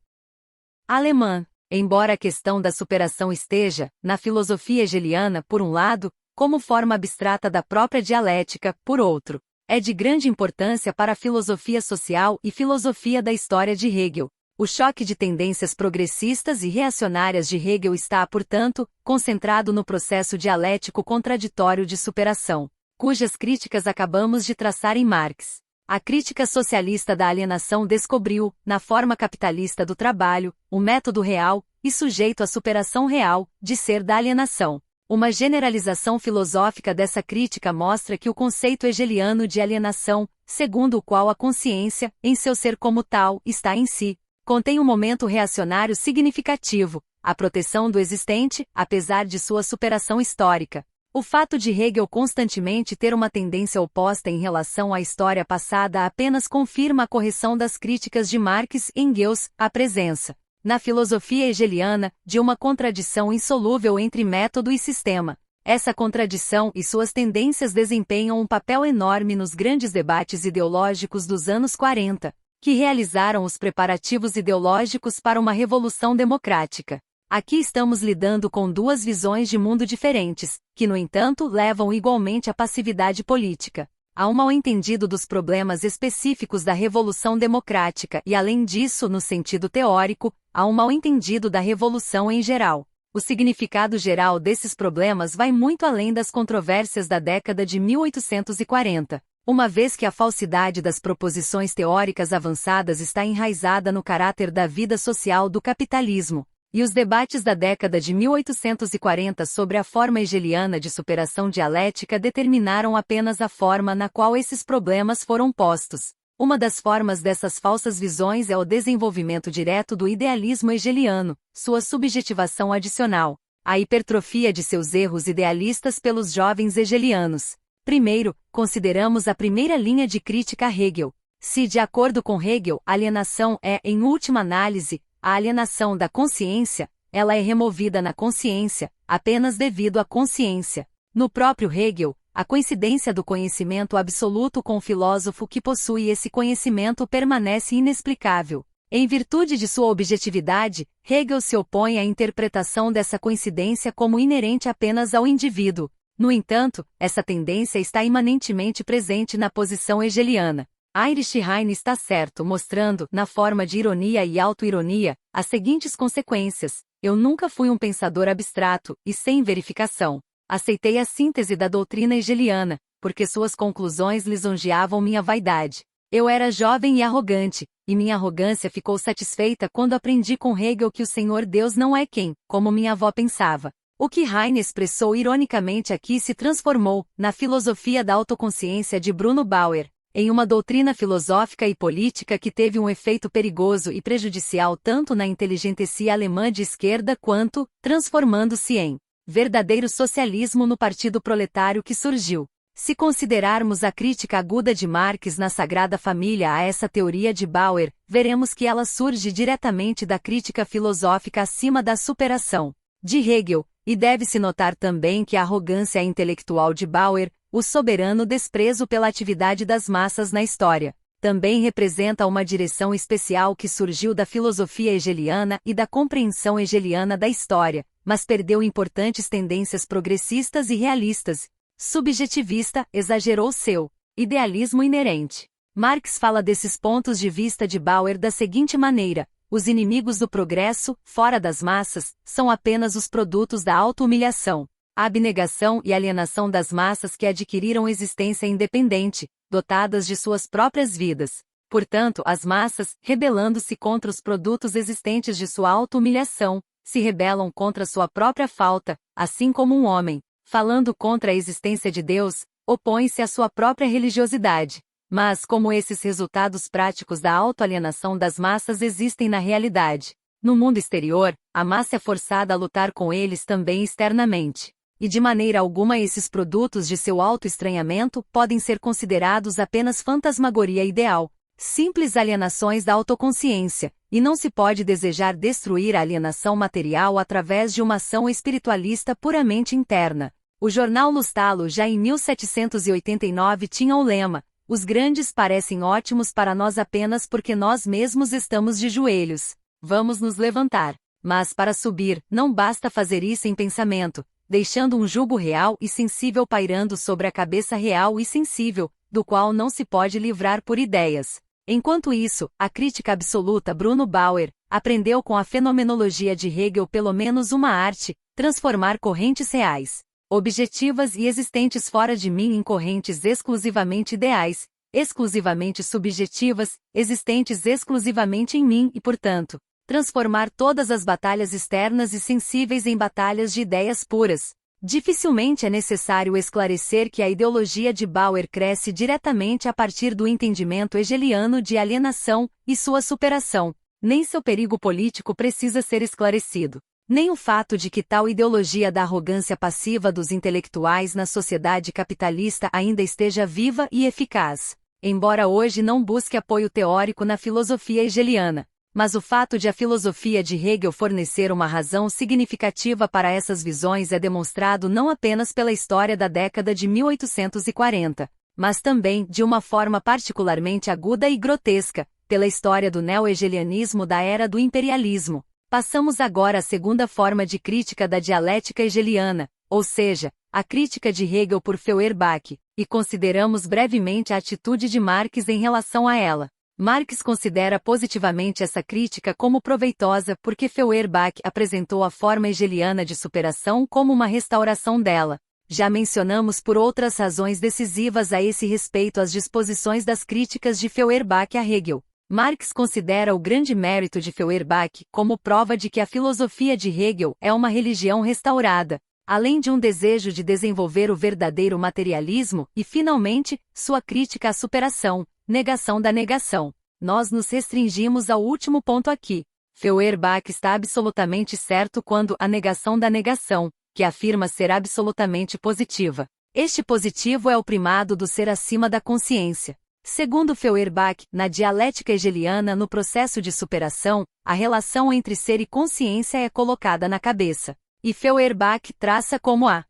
alemã, embora a questão da superação esteja, na filosofia hegeliana, por um lado, como forma abstrata da própria dialética, por outro, é de grande importância para a filosofia social e filosofia da história de Hegel. O choque de tendências progressistas e reacionárias de Hegel está, portanto, concentrado no processo dialético contraditório de superação, cujas críticas acabamos de traçar em Marx. A crítica socialista da alienação descobriu, na forma capitalista do trabalho, o método real, e sujeito à superação real, de ser da alienação. Uma generalização filosófica dessa crítica mostra que o conceito hegeliano de alienação, segundo o qual a consciência, em seu ser como tal, está em si, contém um momento reacionário significativo, a proteção do existente, apesar de sua superação histórica. O fato de Hegel constantemente ter uma tendência oposta em relação à história passada apenas confirma a correção das críticas de Marx e Engels, à presença, na filosofia hegeliana, de uma contradição insolúvel entre método e sistema. Essa contradição e suas tendências desempenham um papel enorme nos grandes debates ideológicos dos anos 40, que realizaram os preparativos ideológicos para uma revolução democrática. Aqui estamos lidando com duas visões de mundo diferentes, que no entanto levam igualmente à passividade política. Há um mal-entendido dos problemas específicos da Revolução Democrática e, além disso, no sentido teórico, há um mal-entendido da Revolução em geral. O significado geral desses problemas vai muito além das controvérsias da década de 1840, uma vez que a falsidade das proposições teóricas avançadas está enraizada no caráter da vida social do capitalismo. E os debates da década de 1840 sobre a forma hegeliana de superação dialética determinaram apenas a forma na qual esses problemas foram postos. Uma das formas dessas falsas visões é o desenvolvimento direto do idealismo hegeliano, sua subjetivação adicional, a hipertrofia de seus erros idealistas pelos jovens hegelianos. Primeiro, consideramos a primeira linha de crítica a Hegel. Se, de acordo com Hegel, alienação é, em última análise, a alienação da consciência, ela é removida na consciência, apenas devido à consciência. No próprio Hegel, a coincidência do conhecimento absoluto com o filósofo que possui esse conhecimento permanece inexplicável. Em virtude de sua objetividade, Hegel se opõe à interpretação dessa coincidência como inerente apenas ao indivíduo. No entanto, essa tendência está imanentemente presente na posição hegeliana. Heinrich Heine está certo, mostrando, na forma de ironia e auto-ironia, as seguintes consequências: eu nunca fui um pensador abstrato, e sem verificação. Aceitei a síntese da doutrina hegeliana, porque suas conclusões lisonjeavam minha vaidade. Eu era jovem e arrogante, e minha arrogância ficou satisfeita quando aprendi com Hegel que o Senhor Deus não é quem, como minha avó pensava. O que Heine expressou ironicamente aqui se transformou, na filosofia da autoconsciência de Bruno Bauer, em uma doutrina filosófica e política que teve um efeito perigoso e prejudicial tanto na inteligentsia alemã de esquerda quanto, transformando-se em verdadeiro socialismo no partido proletário que surgiu. Se considerarmos a crítica aguda de Marx na Sagrada Família a essa teoria de Bauer, veremos que ela surge diretamente da crítica filosófica acima da superação de Hegel, e deve-se notar também que a arrogância intelectual de Bauer, o soberano desprezo pela atividade das massas na história, também representa uma direção especial que surgiu da filosofia hegeliana e da compreensão hegeliana da história, mas perdeu importantes tendências progressistas e realistas. Subjetivista, exagerou seu idealismo inerente. Marx fala desses pontos de vista de Bauer da seguinte maneira: os inimigos do progresso, fora das massas, são apenas os produtos da auto-humilhação, a abnegação e alienação das massas que adquiriram existência independente, dotadas de suas próprias vidas. Portanto, as massas, rebelando-se contra os produtos existentes de sua auto-humilhação, se rebelam contra sua própria falta, assim como um homem, falando contra a existência de Deus, opõe-se à sua própria religiosidade. Mas como esses resultados práticos da autoalienação das massas existem na realidade, no mundo exterior, a massa é forçada a lutar com eles também externamente. E de maneira alguma esses produtos de seu autoestranhamento podem ser considerados apenas fantasmagoria ideal, simples alienações da autoconsciência, e não se pode desejar destruir a alienação material através de uma ação espiritualista puramente interna. O jornal Lustalo já em 1789 tinha o lema: os grandes parecem ótimos para nós apenas porque nós mesmos estamos de joelhos. Vamos nos levantar. Mas para subir, não basta fazer isso em pensamento, deixando um jugo real e sensível pairando sobre a cabeça real e sensível, do qual não se pode livrar por ideias. Enquanto isso, a crítica absoluta Bruno Bauer aprendeu com a fenomenologia de Hegel pelo menos uma arte: transformar correntes reais, objetivas e existentes fora de mim em correntes exclusivamente ideais, exclusivamente subjetivas, existentes exclusivamente em mim e, portanto, transformar todas as batalhas externas e sensíveis em batalhas de ideias puras. Dificilmente é necessário esclarecer que a ideologia de Bauer cresce diretamente a partir do entendimento hegeliano de alienação e sua superação. Nem seu perigo político precisa ser esclarecido, nem o fato de que tal ideologia da arrogância passiva dos intelectuais na sociedade capitalista ainda esteja viva e eficaz, embora hoje não busque apoio teórico na filosofia hegeliana. Mas o fato de a filosofia de Hegel fornecer uma razão significativa para essas visões é demonstrado não apenas pela história da década de 1840, mas também, de uma forma particularmente aguda e grotesca, pela história do neo-hegelianismo da era do imperialismo. Passamos agora à segunda forma de crítica da dialética hegeliana, ou seja, a crítica de Hegel por Feuerbach, e consideramos brevemente a atitude de Marx em relação a ela. Marx considera positivamente essa crítica como proveitosa porque Feuerbach apresentou a forma hegeliana de superação como uma restauração dela. Já mencionamos por outras razões decisivas a esse respeito as disposições das críticas de Feuerbach a Hegel. Marx considera o grande mérito de Feuerbach como prova de que a filosofia de Hegel é uma religião restaurada, além de um desejo de desenvolver o verdadeiro materialismo e, finalmente, sua crítica à superação, negação da negação. Nós nos restringimos ao último ponto aqui. Feuerbach está absolutamente certo quando a negação da negação, que afirma ser absolutamente positiva. Este positivo é o primado do ser acima da consciência. Segundo Feuerbach, na dialética hegeliana no processo de superação, a relação entre ser e consciência é colocada na cabeça. E Feuerbach traça como a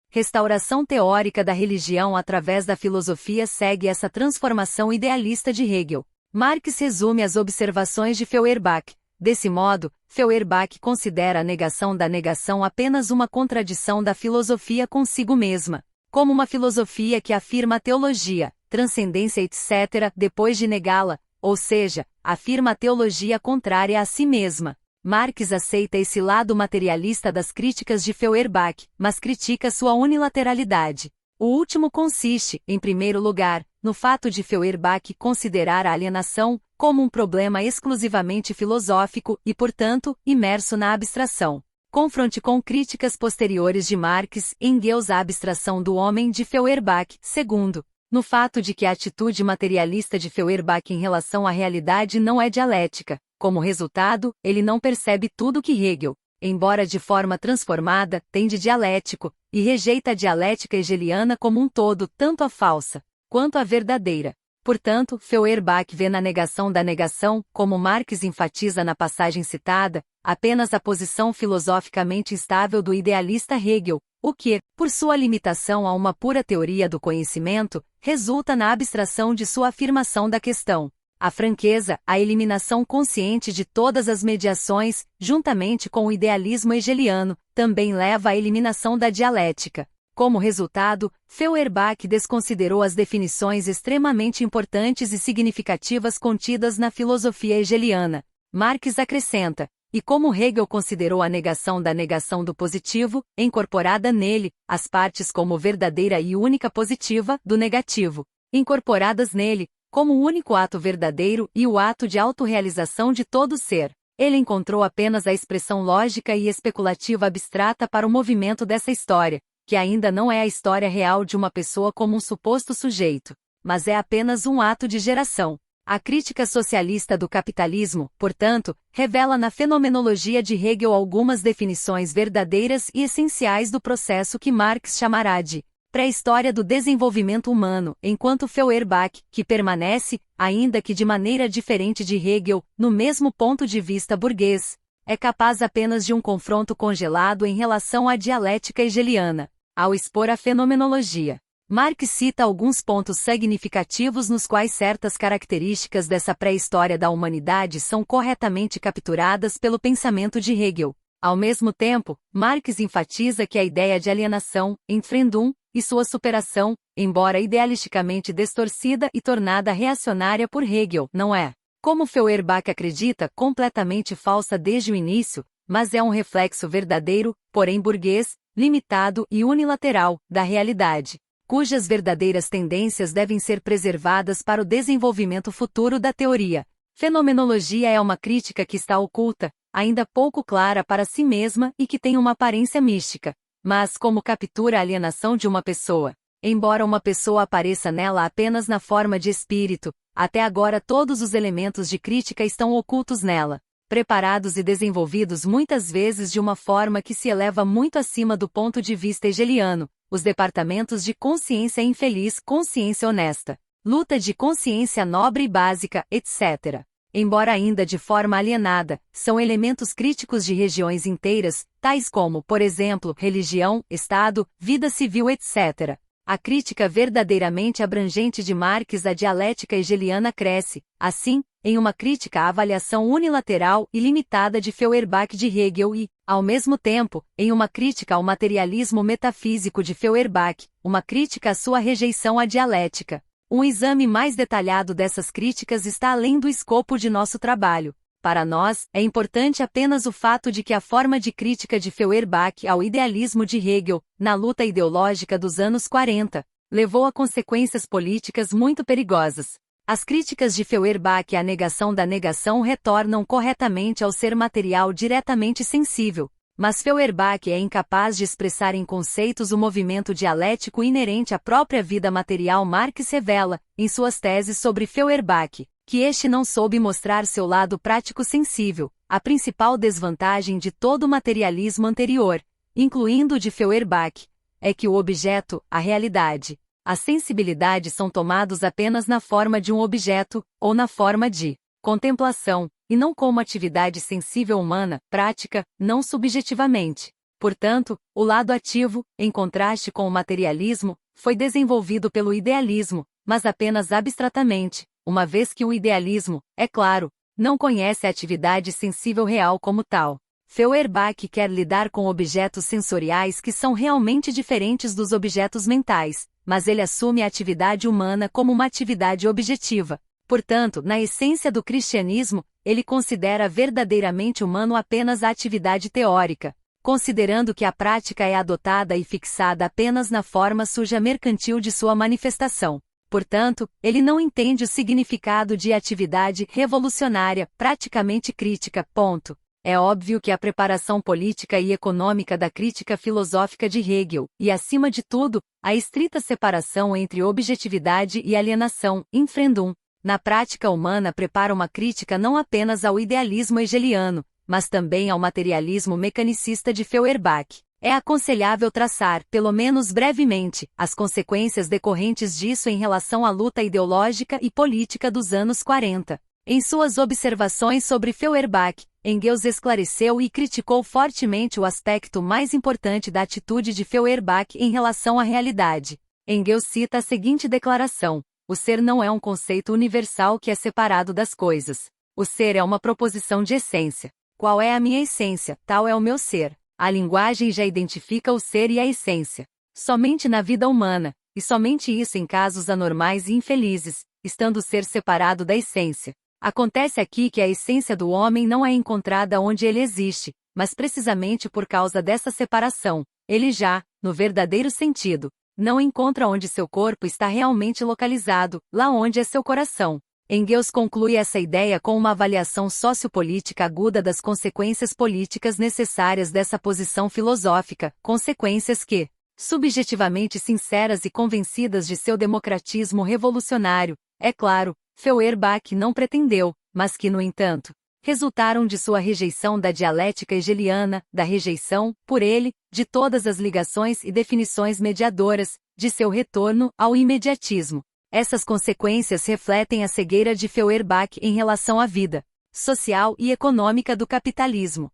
restauração teórica da religião através da filosofia segue essa transformação idealista de Hegel. Marx resume as observações de Feuerbach. Desse modo, Feuerbach considera a negação da negação apenas uma contradição da filosofia consigo mesma, como uma filosofia que afirma a teologia, transcendência etc., depois de negá-la, ou seja, afirma a teologia contrária a si mesma. Marx aceita esse lado materialista das críticas de Feuerbach, mas critica sua unilateralidade. O último consiste, em primeiro lugar, no fato de Feuerbach considerar a alienação como um problema exclusivamente filosófico e, portanto, imerso na abstração. Confronte com críticas posteriores de Marx e Engels à abstração do homem de Feuerbach. Segundo, no fato de que a atitude materialista de Feuerbach em relação à realidade não é dialética. Como resultado, ele não percebe tudo que Hegel embora de forma transformada, tem de dialético, e rejeita a dialética hegeliana como um todo, tanto a falsa quanto a verdadeira. Portanto, Feuerbach vê na negação da negação, como Marx enfatiza na passagem citada, apenas a posição filosoficamente instável do idealista Hegel, o que, por sua limitação a uma pura teoria do conhecimento, resulta na abstração de sua afirmação da questão. A franqueza, a eliminação consciente de todas as mediações, juntamente com o idealismo hegeliano, também leva à eliminação da dialética. Como resultado, Feuerbach desconsiderou as definições extremamente importantes e significativas contidas na filosofia hegeliana. Marx acrescenta, e como Hegel considerou a negação da negação do positivo, incorporada nele, as partes como verdadeira e única positiva do negativo, incorporadas nele, como o único ato verdadeiro e o ato de autorrealização de todo ser. Ele encontrou apenas a expressão lógica e especulativa abstrata para o movimento dessa história, que ainda não é a história real de uma pessoa como um suposto sujeito, mas é apenas um ato de geração. A crítica socialista do capitalismo, portanto, revela na fenomenologia de Hegel algumas definições verdadeiras e essenciais do processo que Marx chamará de pré-história do desenvolvimento humano, enquanto Feuerbach, que permanece, ainda que de maneira diferente de Hegel, no mesmo ponto de vista burguês, é capaz apenas de um confronto congelado em relação à dialética hegeliana. Ao expor a fenomenologia, Marx cita alguns pontos significativos nos quais certas características dessa pré-história da humanidade são corretamente capturadas pelo pensamento de Hegel. Ao mesmo tempo, Marx enfatiza que a ideia de alienação, Entfremdung, e sua superação, embora idealisticamente distorcida e tornada reacionária por Hegel, não é, como Feuerbach acredita, completamente falsa desde o início, mas é um reflexo verdadeiro, porém burguês, limitado e unilateral, da realidade, cujas verdadeiras tendências devem ser preservadas para o desenvolvimento futuro da teoria. Fenomenologia é uma crítica que está oculta, ainda pouco clara para si mesma e que tem uma aparência mística, mas como captura a alienação de uma pessoa. Embora uma pessoa apareça nela apenas na forma de espírito, até agora todos os elementos de crítica estão ocultos nela, preparados e desenvolvidos muitas vezes de uma forma que se eleva muito acima do ponto de vista hegeliano, os departamentos de consciência infeliz, consciência honesta, luta de consciência nobre e básica, etc. Embora ainda de forma alienada, são elementos críticos de regiões inteiras, tais como, por exemplo, religião, Estado, vida civil, etc. A crítica verdadeiramente abrangente de Marx à dialética hegeliana cresce, assim, em uma crítica à avaliação unilateral e limitada de Feuerbach de Hegel e, ao mesmo tempo, em uma crítica ao materialismo metafísico de Feuerbach, uma crítica à sua rejeição à dialética. Um exame mais detalhado dessas críticas está além do escopo de nosso trabalho. Para nós, é importante apenas o fato de que a forma de crítica de Feuerbach ao idealismo de Hegel, na luta ideológica dos anos 40, levou a consequências políticas muito perigosas. As críticas de Feuerbach à negação da negação retornam corretamente ao ser material diretamente sensível, mas Feuerbach é incapaz de expressar em conceitos o movimento dialético inerente à própria vida material. Marx revela, em suas teses sobre Feuerbach, que este não soube mostrar seu lado prático sensível, a principal desvantagem de todo o materialismo anterior, incluindo o de Feuerbach, é que o objeto, a realidade, a sensibilidade são tomados apenas na forma de um objeto, ou na forma de contemplação, e não como atividade sensível humana, prática, não subjetivamente. Portanto, o lado ativo, em contraste com o materialismo, foi desenvolvido pelo idealismo, mas apenas abstratamente, uma vez que o idealismo, é claro, não conhece a atividade sensível real como tal. Feuerbach quer lidar com objetos sensoriais que são realmente diferentes dos objetos mentais, mas ele assume a atividade humana como uma atividade objetiva. Portanto, na essência do cristianismo, ele considera verdadeiramente humano apenas a atividade teórica, considerando que a prática é adotada e fixada apenas na forma suja mercantil de sua manifestação. Portanto, ele não entende o significado de atividade revolucionária, praticamente crítica. Ponto. É óbvio que a preparação política e econômica da crítica filosófica de Hegel, e acima de tudo, a estrita separação entre objetividade e alienação, Entfremdung, na prática humana prepara uma crítica não apenas ao idealismo hegeliano, mas também ao materialismo mecanicista de Feuerbach. É aconselhável traçar, pelo menos brevemente, as consequências decorrentes disso em relação à luta ideológica e política dos anos 40. Em suas observações sobre Feuerbach, Engels esclareceu e criticou fortemente o aspecto mais importante da atitude de Feuerbach em relação à realidade. Engels cita a seguinte declaração: o ser não é um conceito universal que é separado das coisas. O ser é uma proposição de essência. Qual é a minha essência? Tal é o meu ser. A linguagem já identifica o ser e a essência. Somente na vida humana, e somente isso em casos anormais e infelizes, estando o ser separado da essência. Acontece aqui que a essência do homem não é encontrada onde ele existe, mas precisamente por causa dessa separação, ele já, no verdadeiro sentido, não encontra onde seu corpo está realmente localizado, lá onde é seu coração. Engels conclui essa ideia com uma avaliação sociopolítica aguda das consequências políticas necessárias dessa posição filosófica, consequências que, subjetivamente sinceras e convencidas de seu democratismo revolucionário, é claro, Feuerbach não pretendeu, mas que, no entanto, resultaram de sua rejeição da dialética hegeliana, da rejeição, por ele, de todas as ligações e definições mediadoras, de seu retorno ao imediatismo. Essas consequências refletem a cegueira de Feuerbach em relação à vida social e econômica do capitalismo.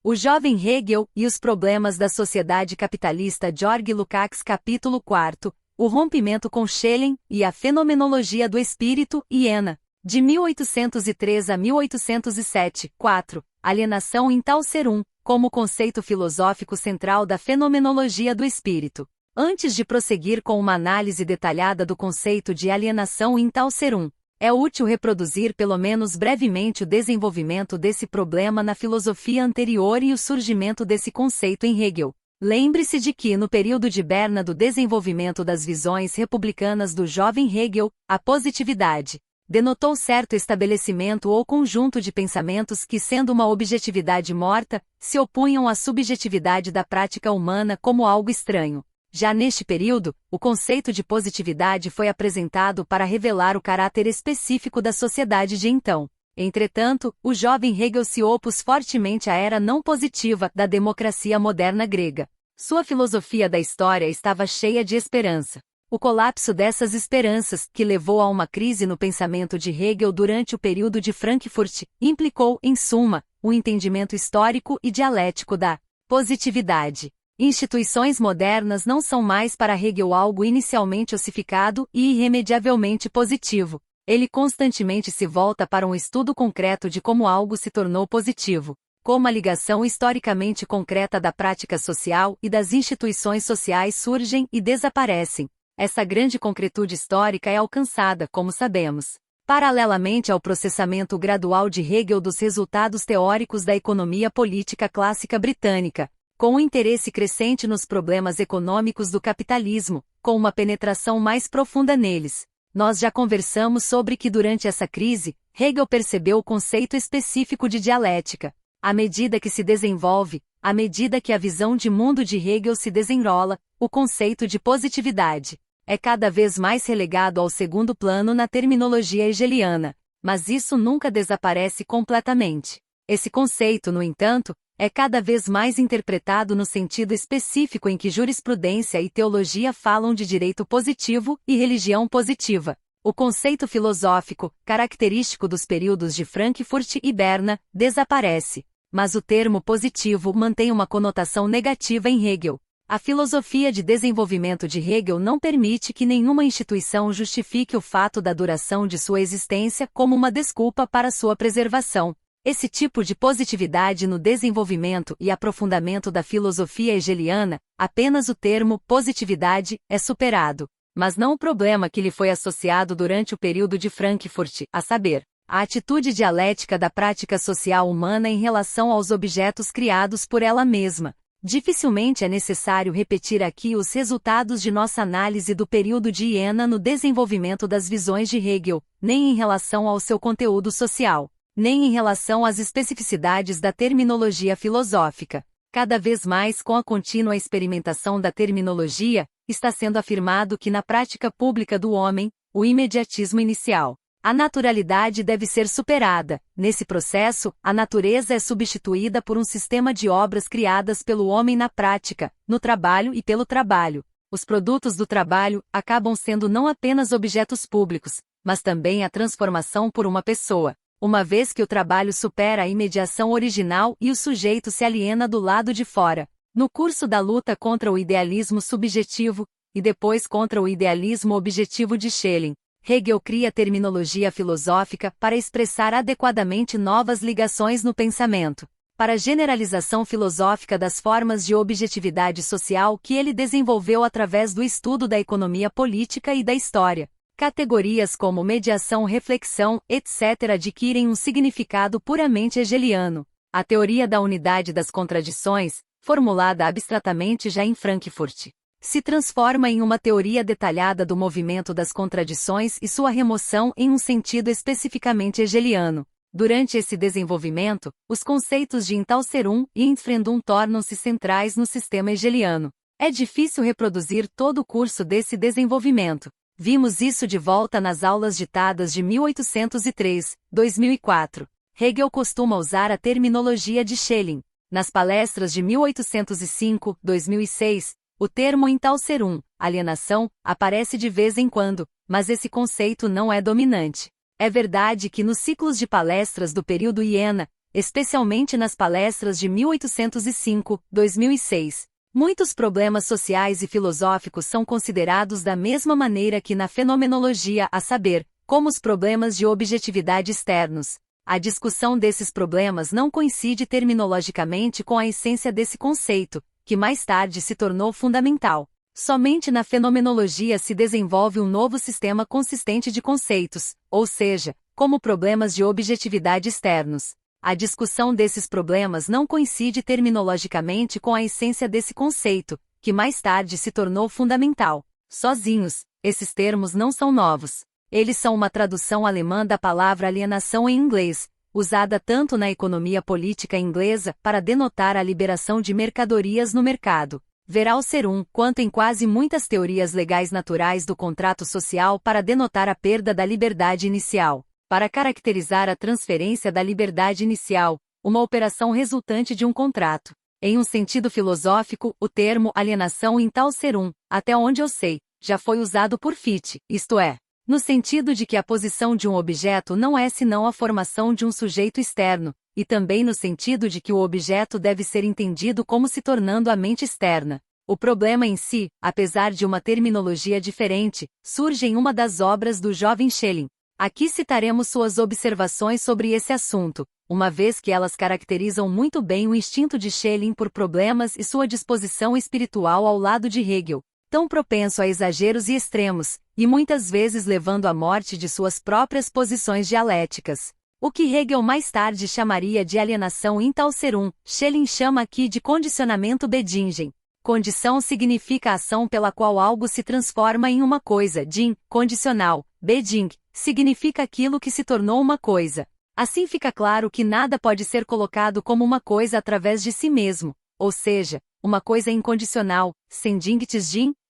O jovem Hegel e os problemas da sociedade capitalista. Georg Lukács. Capítulo 4. O rompimento com Schelling e a fenomenologia do espírito. Iena. De 1803 a 1807. 4. Alienação em tal ser como conceito filosófico central da fenomenologia do espírito. Antes de prosseguir com uma análise detalhada do conceito de alienação em tal ser é útil reproduzir pelo menos brevemente o desenvolvimento desse problema na filosofia anterior e o surgimento desse conceito em Hegel. Lembre-se de que no período de Berna do desenvolvimento das visões republicanas do jovem Hegel, a positividade denotou certo estabelecimento ou conjunto de pensamentos que, sendo uma objetividade morta, se opunham à subjetividade da prática humana como algo estranho. Já neste período, o conceito de positividade foi apresentado para revelar o caráter específico da sociedade de então. Entretanto, o jovem Hegel se opôs fortemente à era não positiva da democracia moderna grega. Sua filosofia da história estava cheia de esperança. O colapso dessas esperanças, que levou a uma crise no pensamento de Hegel durante o período de Frankfurt, implicou, em suma, o entendimento histórico e dialético da positividade. Instituições modernas não são mais para Hegel algo inicialmente ossificado e irremediavelmente positivo. Ele constantemente se volta para um estudo concreto de como algo se tornou positivo, como a ligação historicamente concreta da prática social e das instituições sociais surgem e desaparecem. Essa grande concretude histórica é alcançada, como sabemos, paralelamente ao processamento gradual de Hegel dos resultados teóricos da economia política clássica britânica, com um interesse crescente nos problemas econômicos do capitalismo, com uma penetração mais profunda neles. Nós já conversamos sobre que durante essa crise, Hegel percebeu o conceito específico de dialética. À medida que se desenvolve, à medida que a visão de mundo de Hegel se desenrola, o conceito de positividade é cada vez mais relegado ao segundo plano na terminologia hegeliana, mas isso nunca desaparece completamente. Esse conceito, no entanto, é cada vez mais interpretado no sentido específico em que jurisprudência e teologia falam de direito positivo e religião positiva. O conceito filosófico, característico dos períodos de Frankfurt e Berna, desaparece. Mas o termo positivo mantém uma conotação negativa em Hegel. A filosofia de desenvolvimento de Hegel não permite que nenhuma instituição justifique o fato da duração de sua existência como uma desculpa para sua preservação. Esse tipo de positividade no desenvolvimento e aprofundamento da filosofia hegeliana, apenas o termo positividade é superado, mas não o problema que lhe foi associado durante o período de Frankfurt, a saber, a atitude dialética da prática social humana em relação aos objetos criados por ela mesma. Dificilmente é necessário repetir aqui os resultados de nossa análise do período de Iena no desenvolvimento das visões de Hegel, nem em relação ao seu conteúdo social, nem em relação às especificidades da terminologia filosófica. Cada vez mais, com a contínua experimentação da terminologia, está sendo afirmado que na prática pública do homem, o imediatismo inicial, a naturalidade deve ser superada. Nesse processo, a natureza é substituída por um sistema de obras criadas pelo homem na prática, no trabalho e pelo trabalho. Os produtos do trabalho acabam sendo não apenas objetos públicos, mas também a transformação por uma pessoa, uma vez que o trabalho supera a imediação original e o sujeito se aliena do lado de fora. No curso da luta contra o idealismo subjetivo, e depois contra o idealismo objetivo de Schelling, Hegel cria terminologia filosófica para expressar adequadamente novas ligações no pensamento, para a generalização filosófica das formas de objetividade social que ele desenvolveu através do estudo da economia política e da história. Categorias como mediação, reflexão, etc. adquirem um significado puramente hegeliano. A teoria da unidade das contradições, formulada abstratamente já em Frankfurt, se transforma em uma teoria detalhada do movimento das contradições e sua remoção em um sentido especificamente hegeliano. Durante esse desenvolvimento, os conceitos de Entalserum e Entfremdung tornam-se centrais no sistema hegeliano. É difícil reproduzir todo o curso desse desenvolvimento. Vimos isso de volta nas aulas ditadas de 1803, 2004. Hegel costuma usar a terminologia de Schelling. Nas palestras de 1805, 2006, o termo Entalserum, alienação, aparece de vez em quando, mas esse conceito não é dominante. É verdade que nos ciclos de palestras do período Iena, especialmente nas palestras de 1805, 2006, muitos problemas sociais e filosóficos são considerados da mesma maneira que na fenomenologia, a saber, como os problemas de objetividade externos. A discussão desses problemas não coincide terminologicamente com a essência desse conceito, que mais tarde se tornou fundamental. Somente na fenomenologia se desenvolve um novo sistema consistente de conceitos, ou seja, como problemas de objetividade externos. A discussão desses problemas não coincide terminologicamente com a essência desse conceito, que mais tarde se tornou fundamental. Sozinhos, esses termos não são novos. Eles são uma tradução alemã da palavra alienação em inglês, usada tanto na economia política inglesa para denotar a liberação de mercadorias no mercado, veralserum, quanto em quase muitas teorias legais naturais do contrato social para denotar a perda da liberdade inicial, para caracterizar a transferência da liberdade inicial, uma operação resultante de um contrato. Em um sentido filosófico, o termo alienação Entalserum, até onde eu sei, já foi usado por Fichte, isto é, no sentido de que a posição de um objeto não é senão a formação de um sujeito externo, e também no sentido de que o objeto deve ser entendido como se tornando a mente externa. O problema em si, apesar de uma terminologia diferente, surge em uma das obras do jovem Schelling. Aqui citaremos suas observações sobre esse assunto, uma vez que elas caracterizam muito bem o instinto de Schelling por problemas e sua disposição espiritual ao lado de Hegel, tão propenso a exageros e extremos, e muitas vezes levando à morte de suas próprias posições dialéticas. O que Hegel mais tarde chamaria de alienação Entalserum, Schelling chama aqui de condicionamento Bedingen. Condição significa a ação pela qual algo se transforma em uma coisa, Ding, condicional, Beding, significa aquilo que se tornou uma coisa. Assim fica claro que nada pode ser colocado como uma coisa através de si mesmo, ou seja, uma coisa incondicional, sem Ding,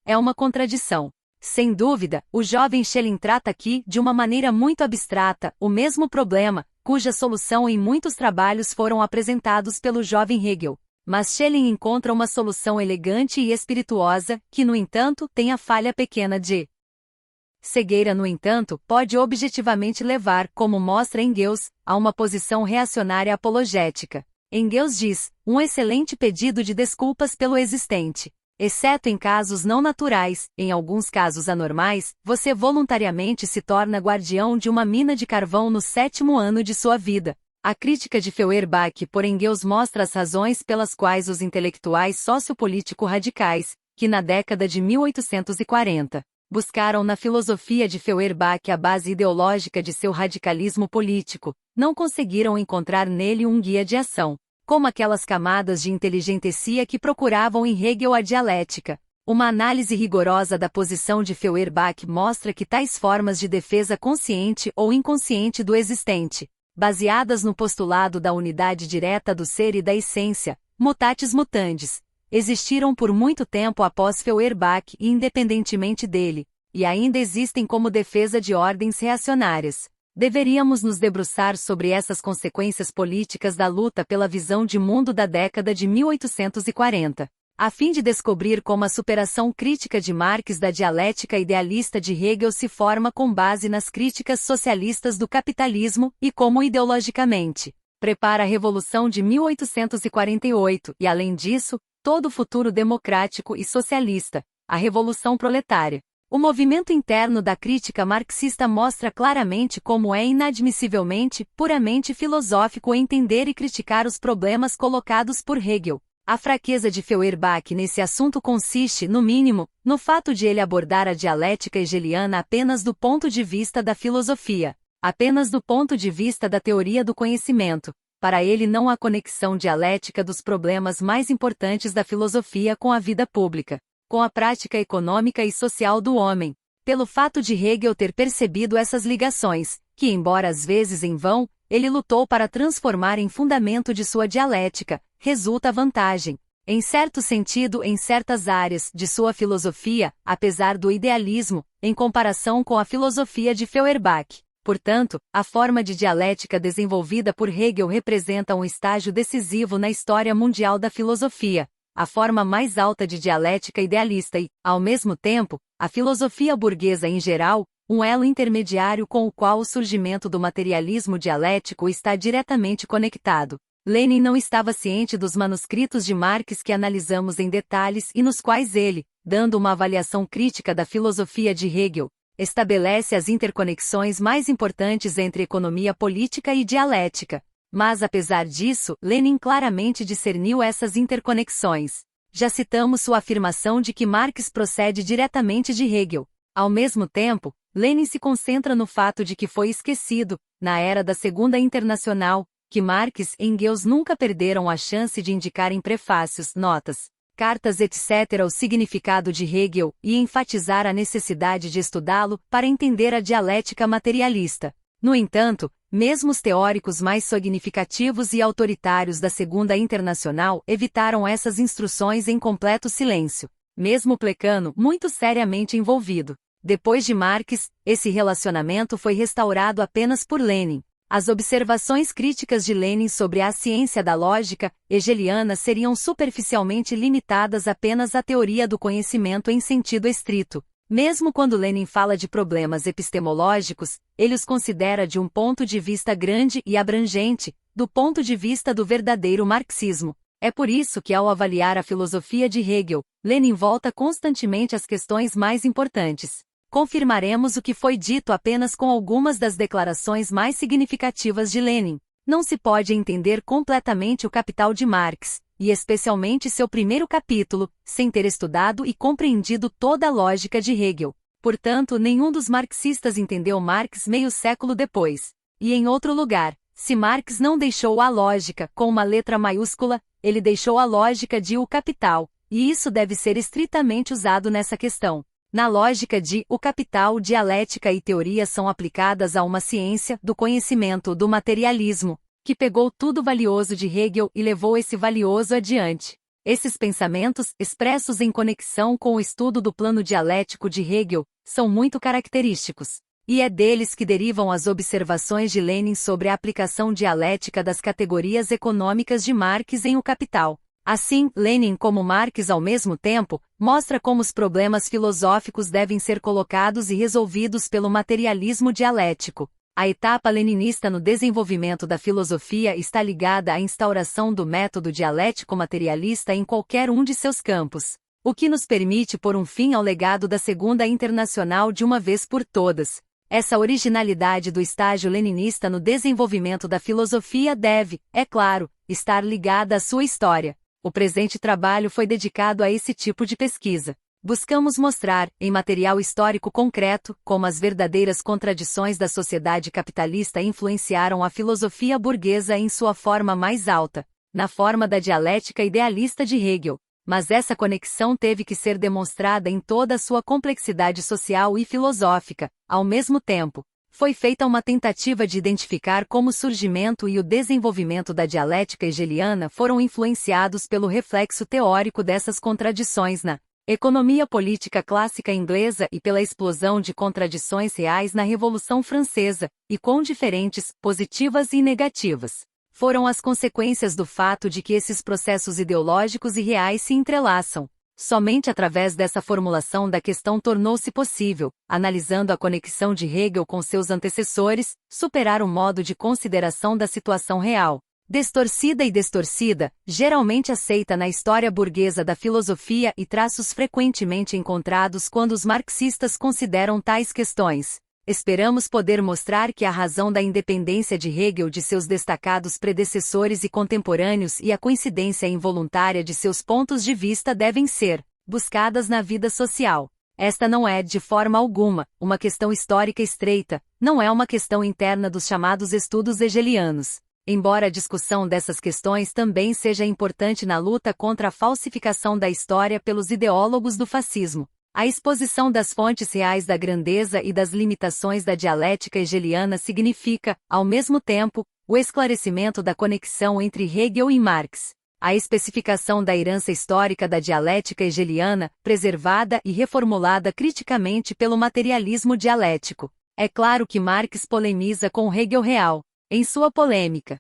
é uma contradição. Sem dúvida, o jovem Schelling trata aqui de uma maneira muito abstrata o mesmo problema, cuja solução em muitos trabalhos foram apresentados pelo jovem Hegel. Mas Schelling encontra uma solução elegante e espirituosa, que no entanto tem a falha pequena de cegueira. No entanto, pode objetivamente levar, como mostra Engels, a uma posição reacionária apologética. Engels diz, um excelente pedido de desculpas pelo existente. Exceto em casos não naturais, em alguns casos anormais, você voluntariamente se torna guardião de uma mina de carvão no 7º ano de sua vida. A crítica de Feuerbach por Engels mostra as razões pelas quais os intelectuais sociopolítico radicais, que na década de 1840, buscaram na filosofia de Feuerbach a base ideológica de seu radicalismo político, não conseguiram encontrar nele um guia de ação, como aquelas camadas de inteligentecia que procuravam em Hegel a dialética. Uma análise rigorosa da posição de Feuerbach mostra que tais formas de defesa consciente ou inconsciente do existente, baseadas no postulado da unidade direta do ser e da essência, mutatis mutandis, existiram por muito tempo após Feuerbach e independentemente dele, e ainda existem como defesa de ordens reacionárias. Deveríamos nos debruçar sobre essas consequências políticas da luta pela visão de mundo da década de 1840, a fim de descobrir como a superação crítica de Marx da dialética idealista de Hegel se forma com base nas críticas socialistas do capitalismo e como ideologicamente prepara a Revolução de 1848 e, além disso, todo o futuro democrático e socialista, a Revolução Proletária. O movimento interno da crítica marxista mostra claramente como é inadmissivelmente, puramente filosófico entender e criticar os problemas colocados por Hegel. A fraqueza de Feuerbach nesse assunto consiste, no mínimo, no fato de ele abordar a dialética hegeliana apenas do ponto de vista da filosofia, apenas do ponto de vista da teoria do conhecimento. Para ele não há conexão dialética dos problemas mais importantes da filosofia com a vida pública, com a prática econômica e social do homem. Pelo fato de Hegel ter percebido essas ligações, que embora às vezes em vão, ele lutou para transformar em fundamento de sua dialética, resulta vantagem, em certo sentido em certas áreas de sua filosofia, apesar do idealismo, em comparação com a filosofia de Feuerbach. Portanto, a forma de dialética desenvolvida por Hegel representa um estágio decisivo na história mundial da filosofia, a forma mais alta de dialética idealista e, ao mesmo tempo, a filosofia burguesa em geral, um elo intermediário com o qual o surgimento do materialismo dialético está diretamente conectado. Lenin não estava ciente dos manuscritos de Marx que analisamos em detalhes e nos quais ele, dando uma avaliação crítica da filosofia de Hegel, estabelece as interconexões mais importantes entre economia política e dialética. Mas apesar disso, Lenin claramente discerniu essas interconexões. Já citamos sua afirmação de que Marx procede diretamente de Hegel. Ao mesmo tempo, Lenin se concentra no fato de que foi esquecido, na era da Segunda Internacional, que Marx e Engels nunca perderam a chance de indicar em prefácios, notas, cartas etc. o significado de Hegel e enfatizar a necessidade de estudá-lo para entender a dialética materialista. No entanto, mesmo os teóricos mais significativos e autoritários da Segunda Internacional evitaram essas instruções em completo silêncio, mesmo Plekano muito seriamente envolvido. Depois de Marx, esse relacionamento foi restaurado apenas por Lenin. As observações críticas de Lenin sobre a ciência da lógica hegeliana seriam superficialmente limitadas apenas à teoria do conhecimento em sentido estrito. Mesmo quando Lenin fala de problemas epistemológicos, ele os considera de um ponto de vista grande e abrangente, do ponto de vista do verdadeiro marxismo. É por isso que, ao avaliar a filosofia de Hegel, Lenin volta constantemente às questões mais importantes. Confirmaremos o que foi dito apenas com algumas das declarações mais significativas de Lenin. Não se pode entender completamente o Capital de Marx, e especialmente seu primeiro capítulo, sem ter estudado e compreendido toda a lógica de Hegel. Portanto, nenhum dos marxistas entendeu Marx meio século depois. E em outro lugar, se Marx não deixou a lógica com uma letra maiúscula, ele deixou a lógica de O Capital, e isso deve ser estritamente usado nessa questão. Na lógica de O Capital, dialética e teoria são aplicadas a uma ciência do conhecimento do materialismo, que pegou tudo valioso de Hegel e levou esse valioso adiante. Esses pensamentos, expressos em conexão com o estudo do plano dialético de Hegel, são muito característicos. E é deles que derivam as observações de Lenin sobre a aplicação dialética das categorias econômicas de Marx em O Capital. Assim, Lenin, como Marx ao mesmo tempo, mostra como os problemas filosóficos devem ser colocados e resolvidos pelo materialismo dialético. A etapa leninista no desenvolvimento da filosofia está ligada à instauração do método dialético materialista em qualquer um de seus campos, o que nos permite pôr um fim ao legado da Segunda Internacional de uma vez por todas. Essa originalidade do estágio leninista no desenvolvimento da filosofia deve, é claro, estar ligada à sua história. O presente trabalho foi dedicado a esse tipo de pesquisa. Buscamos mostrar, em material histórico concreto, como as verdadeiras contradições da sociedade capitalista influenciaram a filosofia burguesa em sua forma mais alta, na forma da dialética idealista de Hegel. Mas essa conexão teve que ser demonstrada em toda a sua complexidade social e filosófica, ao mesmo tempo. Foi feita uma tentativa de identificar como o surgimento e o desenvolvimento da dialética hegeliana foram influenciados pelo reflexo teórico dessas contradições na economia política clássica inglesa e pela explosão de contradições reais na Revolução Francesa, e quão diferentes, positivas e negativas, foram as consequências do fato de que esses processos ideológicos e reais se entrelaçam. Somente através dessa formulação da questão tornou-se possível, analisando a conexão de Hegel com seus antecessores, superar o modo de consideração da situação real, distorcida, geralmente aceita na história burguesa da filosofia e traços frequentemente encontrados quando os marxistas consideram tais questões. Esperamos poder mostrar que a razão da independência de Hegel de seus destacados predecessores e contemporâneos e a coincidência involuntária de seus pontos de vista devem ser buscadas na vida social. Esta não é, de forma alguma, uma questão histórica estreita, não é uma questão interna dos chamados estudos hegelianos. Embora a discussão dessas questões também seja importante na luta contra a falsificação da história pelos ideólogos do fascismo, a exposição das fontes reais da grandeza e das limitações da dialética hegeliana significa, ao mesmo tempo, o esclarecimento da conexão entre Hegel e Marx. A especificação da herança histórica da dialética hegeliana, preservada e reformulada criticamente pelo materialismo dialético. É claro que Marx polemiza com Hegel real. Em sua polêmica,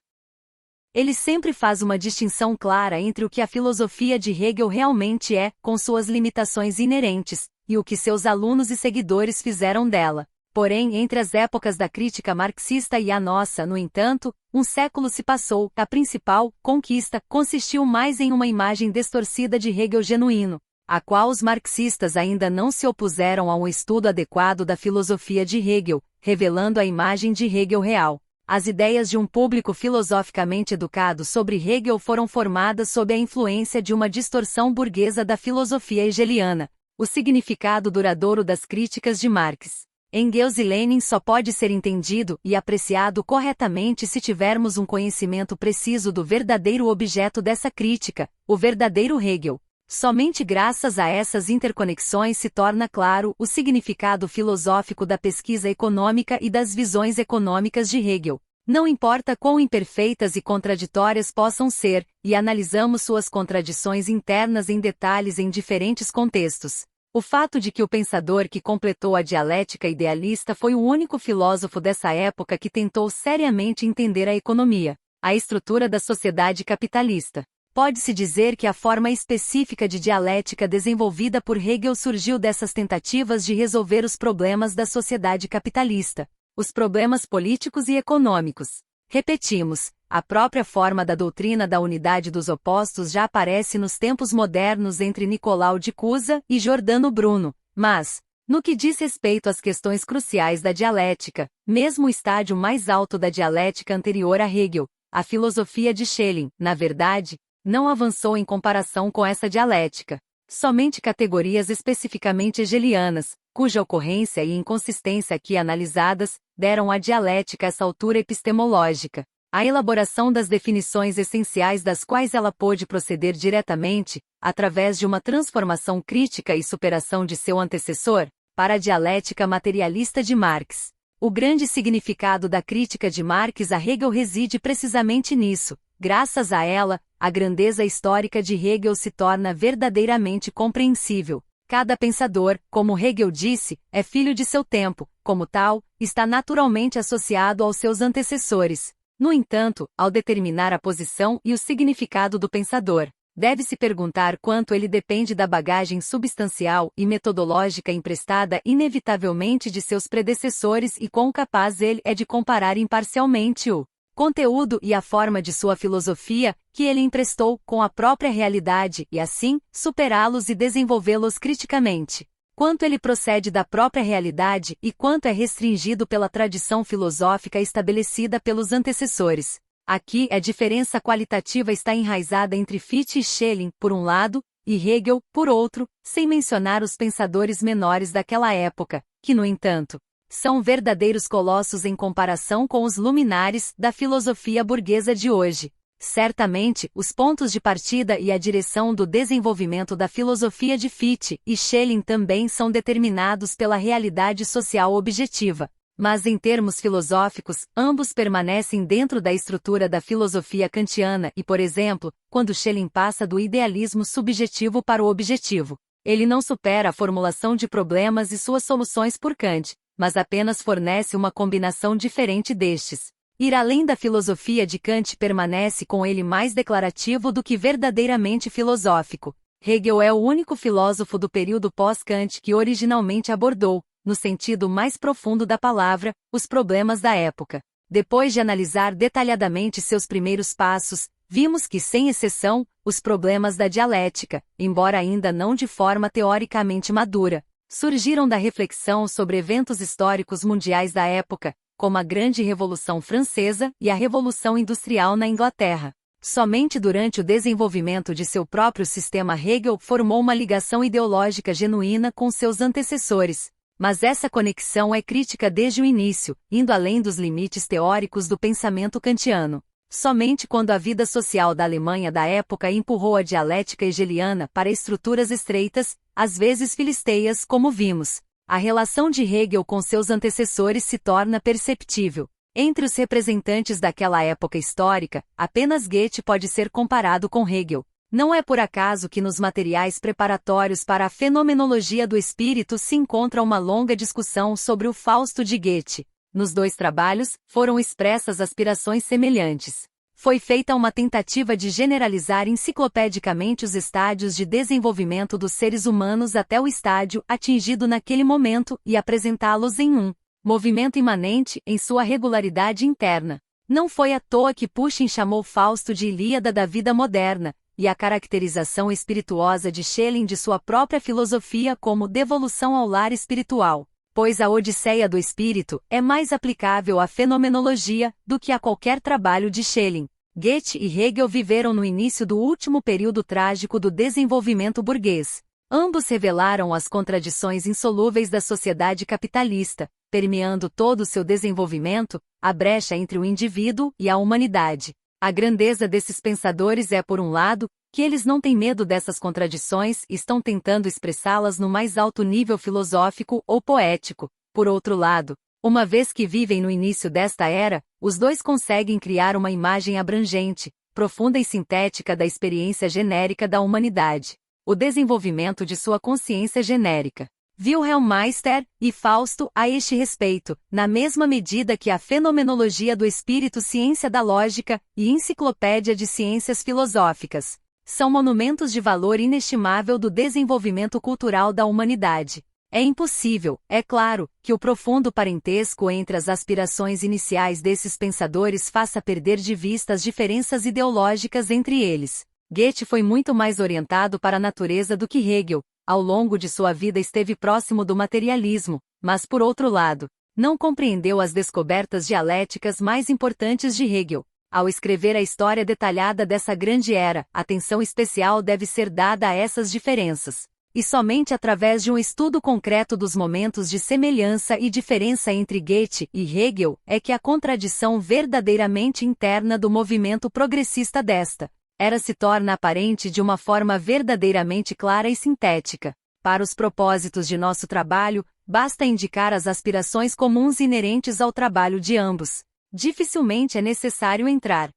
ele sempre faz uma distinção clara entre o que a filosofia de Hegel realmente é, com suas limitações inerentes, e o que seus alunos e seguidores fizeram dela. Porém, entre as épocas da crítica marxista e a nossa, no entanto, um século se passou. A principal conquista consistiu mais em uma imagem distorcida de Hegel genuíno, a qual os marxistas ainda não se opuseram a um estudo adequado da filosofia de Hegel, revelando a imagem de Hegel real. As ideias de um público filosoficamente educado sobre Hegel foram formadas sob a influência de uma distorção burguesa da filosofia hegeliana. O significado duradouro das críticas de Marx, Engels e Lenin só pode ser entendido e apreciado corretamente se tivermos um conhecimento preciso do verdadeiro objeto dessa crítica, o verdadeiro Hegel. Somente graças a essas interconexões se torna claro o significado filosófico da pesquisa econômica e das visões econômicas de Hegel. Não importa quão imperfeitas e contraditórias possam ser, e analisamos suas contradições internas em detalhes em diferentes contextos. O fato de que o pensador que completou a dialética idealista foi o único filósofo dessa época que tentou seriamente entender a economia, a estrutura da sociedade capitalista. Pode-se dizer que a forma específica de dialética desenvolvida por Hegel surgiu dessas tentativas de resolver os problemas da sociedade capitalista, os problemas políticos e econômicos. Repetimos, a própria forma da doutrina da unidade dos opostos já aparece nos tempos modernos entre Nicolau de Cusa e Giordano Bruno, mas, no que diz respeito às questões cruciais da dialética, mesmo o estágio mais alto da dialética anterior a Hegel, a filosofia de Schelling, na verdade, não avançou em comparação com essa dialética. Somente categorias especificamente hegelianas, cuja ocorrência e inconsistência aqui analisadas, deram à dialética essa altura epistemológica. A elaboração das definições essenciais das quais ela pôde proceder diretamente, através de uma transformação crítica e superação de seu antecessor, para a dialética materialista de Marx. O grande significado da crítica de Marx a Hegel reside precisamente nisso. Graças a ela, a grandeza histórica de Hegel se torna verdadeiramente compreensível. Cada pensador, como Hegel disse, é filho de seu tempo, como tal, está naturalmente associado aos seus antecessores. No entanto, ao determinar a posição e o significado do pensador, deve-se perguntar quanto ele depende da bagagem substancial e metodológica emprestada inevitavelmente de seus predecessores e quão capaz ele é de comparar imparcialmente o conteúdo e a forma de sua filosofia, que ele emprestou, com a própria realidade e, assim, superá-los e desenvolvê-los criticamente. Quanto ele procede da própria realidade e quanto é restringido pela tradição filosófica estabelecida pelos antecessores. Aqui a diferença qualitativa está enraizada entre Fichte e Schelling, por um lado, e Hegel, por outro, sem mencionar os pensadores menores daquela época, que, no entanto, são verdadeiros colossos em comparação com os luminares da filosofia burguesa de hoje. Certamente, os pontos de partida e a direção do desenvolvimento da filosofia de Fichte e Schelling também são determinados pela realidade social objetiva. Mas em termos filosóficos, ambos permanecem dentro da estrutura da filosofia kantiana e, por exemplo, quando Schelling passa do idealismo subjetivo para o objetivo, ele não supera a formulação de problemas e suas soluções por Kant, mas apenas fornece uma combinação diferente destes. Ir além da filosofia de Kant permanece com ele mais declarativo do que verdadeiramente filosófico. Hegel é o único filósofo do período pós-Kant que originalmente abordou, no sentido mais profundo da palavra, os problemas da época. Depois de analisar detalhadamente seus primeiros passos, vimos que, sem exceção, os problemas da dialética, embora ainda não de forma teoricamente madura, surgiram da reflexão sobre eventos históricos mundiais da época, como a Grande Revolução Francesa e a Revolução Industrial na Inglaterra. Somente durante o desenvolvimento de seu próprio sistema Hegel formou uma ligação ideológica genuína com seus antecessores. Mas essa conexão é crítica desde o início, indo além dos limites teóricos do pensamento kantiano. Somente quando a vida social da Alemanha da época empurrou a dialética hegeliana para estruturas estreitas, às vezes filisteias, como vimos, a relação de Hegel com seus antecessores se torna perceptível. Entre os representantes daquela época histórica, apenas Goethe pode ser comparado com Hegel. Não é por acaso que nos materiais preparatórios para a fenomenologia do espírito se encontra uma longa discussão sobre o Fausto de Goethe. Nos dois trabalhos, foram expressas aspirações semelhantes. Foi feita uma tentativa de generalizar enciclopedicamente os estádios de desenvolvimento dos seres humanos até o estádio atingido naquele momento e apresentá-los em um movimento imanente em sua regularidade interna. Não foi à toa que Pushkin chamou Fausto de Ilíada da vida moderna, e a caracterização espirituosa de Schelling de sua própria filosofia como devolução ao lar espiritual, pois a Odisseia do Espírito é mais aplicável à fenomenologia do que a qualquer trabalho de Schelling. Goethe e Hegel viveram no início do último período trágico do desenvolvimento burguês. Ambos revelaram as contradições insolúveis da sociedade capitalista, permeando todo o seu desenvolvimento, a brecha entre o indivíduo e a humanidade. A grandeza desses pensadores é, por um lado, que eles não têm medo dessas contradições e estão tentando expressá-las no mais alto nível filosófico ou poético. Por outro lado, uma vez que vivem no início desta era, os dois conseguem criar uma imagem abrangente, profunda e sintética da experiência genérica da humanidade. O desenvolvimento de sua consciência genérica. Wilhelm Meister e Fausto a este respeito, na mesma medida que a Fenomenologia do Espírito, Ciência da Lógica e Enciclopédia de Ciências Filosóficas, são monumentos de valor inestimável do desenvolvimento cultural da humanidade. É impossível, é claro, que o profundo parentesco entre as aspirações iniciais desses pensadores faça perder de vista as diferenças ideológicas entre eles. Goethe foi muito mais orientado para a natureza do que Hegel. Ao longo de sua vida esteve próximo do materialismo, mas por outro lado, não compreendeu as descobertas dialéticas mais importantes de Hegel. Ao escrever a história detalhada dessa grande era, atenção especial deve ser dada a essas diferenças. E somente através de um estudo concreto dos momentos de semelhança e diferença entre Goethe e Hegel é que a contradição verdadeiramente interna do movimento progressista desta era se torna aparente de uma forma verdadeiramente clara e sintética. Para os propósitos de nosso trabalho, basta indicar as aspirações comuns inerentes ao trabalho de ambos. Dificilmente é necessário entrar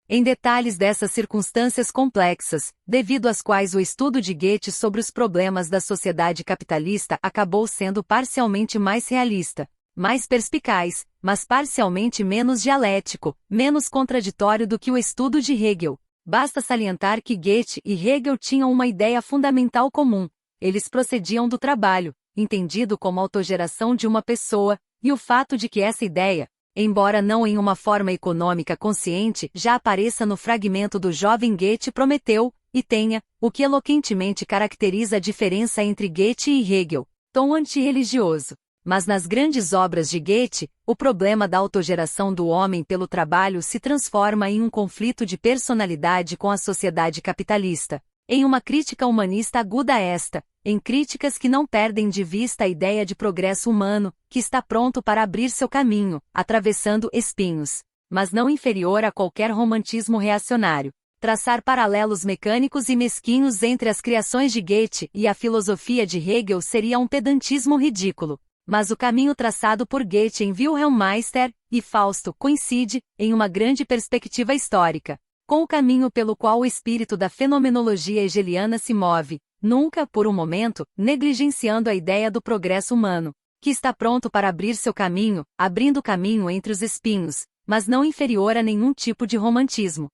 em detalhes dessas circunstâncias complexas, devido às quais o estudo de Goethe sobre os problemas da sociedade capitalista acabou sendo parcialmente mais realista, mais perspicaz, mas parcialmente menos dialético, menos contraditório do que o estudo de Hegel. Basta salientar que Goethe e Hegel tinham uma ideia fundamental comum. Eles procediam do trabalho, entendido como autogeração de uma pessoa, e o fato de que essa ideia, embora não em uma forma econômica consciente, já apareça no fragmento do jovem Goethe prometeu, e tenha, o que eloquentemente caracteriza a diferença entre Goethe e Hegel, tom antirreligioso. Mas nas grandes obras de Goethe, o problema da autogeração do homem pelo trabalho se transforma em um conflito de personalidade com a sociedade capitalista, em uma crítica humanista aguda a esta, em críticas que não perdem de vista a ideia de progresso humano, que está pronto para abrir seu caminho, atravessando espinhos, mas não inferior a qualquer romantismo reacionário. Traçar paralelos mecânicos e mesquinhos entre as criações de Goethe e a filosofia de Hegel seria um pedantismo ridículo. Mas o caminho traçado por Goethe em Wilhelm Meister e Fausto coincide, em uma grande perspectiva histórica, com o caminho pelo qual o espírito da fenomenologia hegeliana se move, nunca, por um momento, negligenciando a ideia do progresso humano, que está pronto para abrir seu caminho, abrindo caminho entre os espinhos, mas não inferior a nenhum tipo de romantismo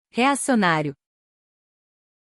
reacionário.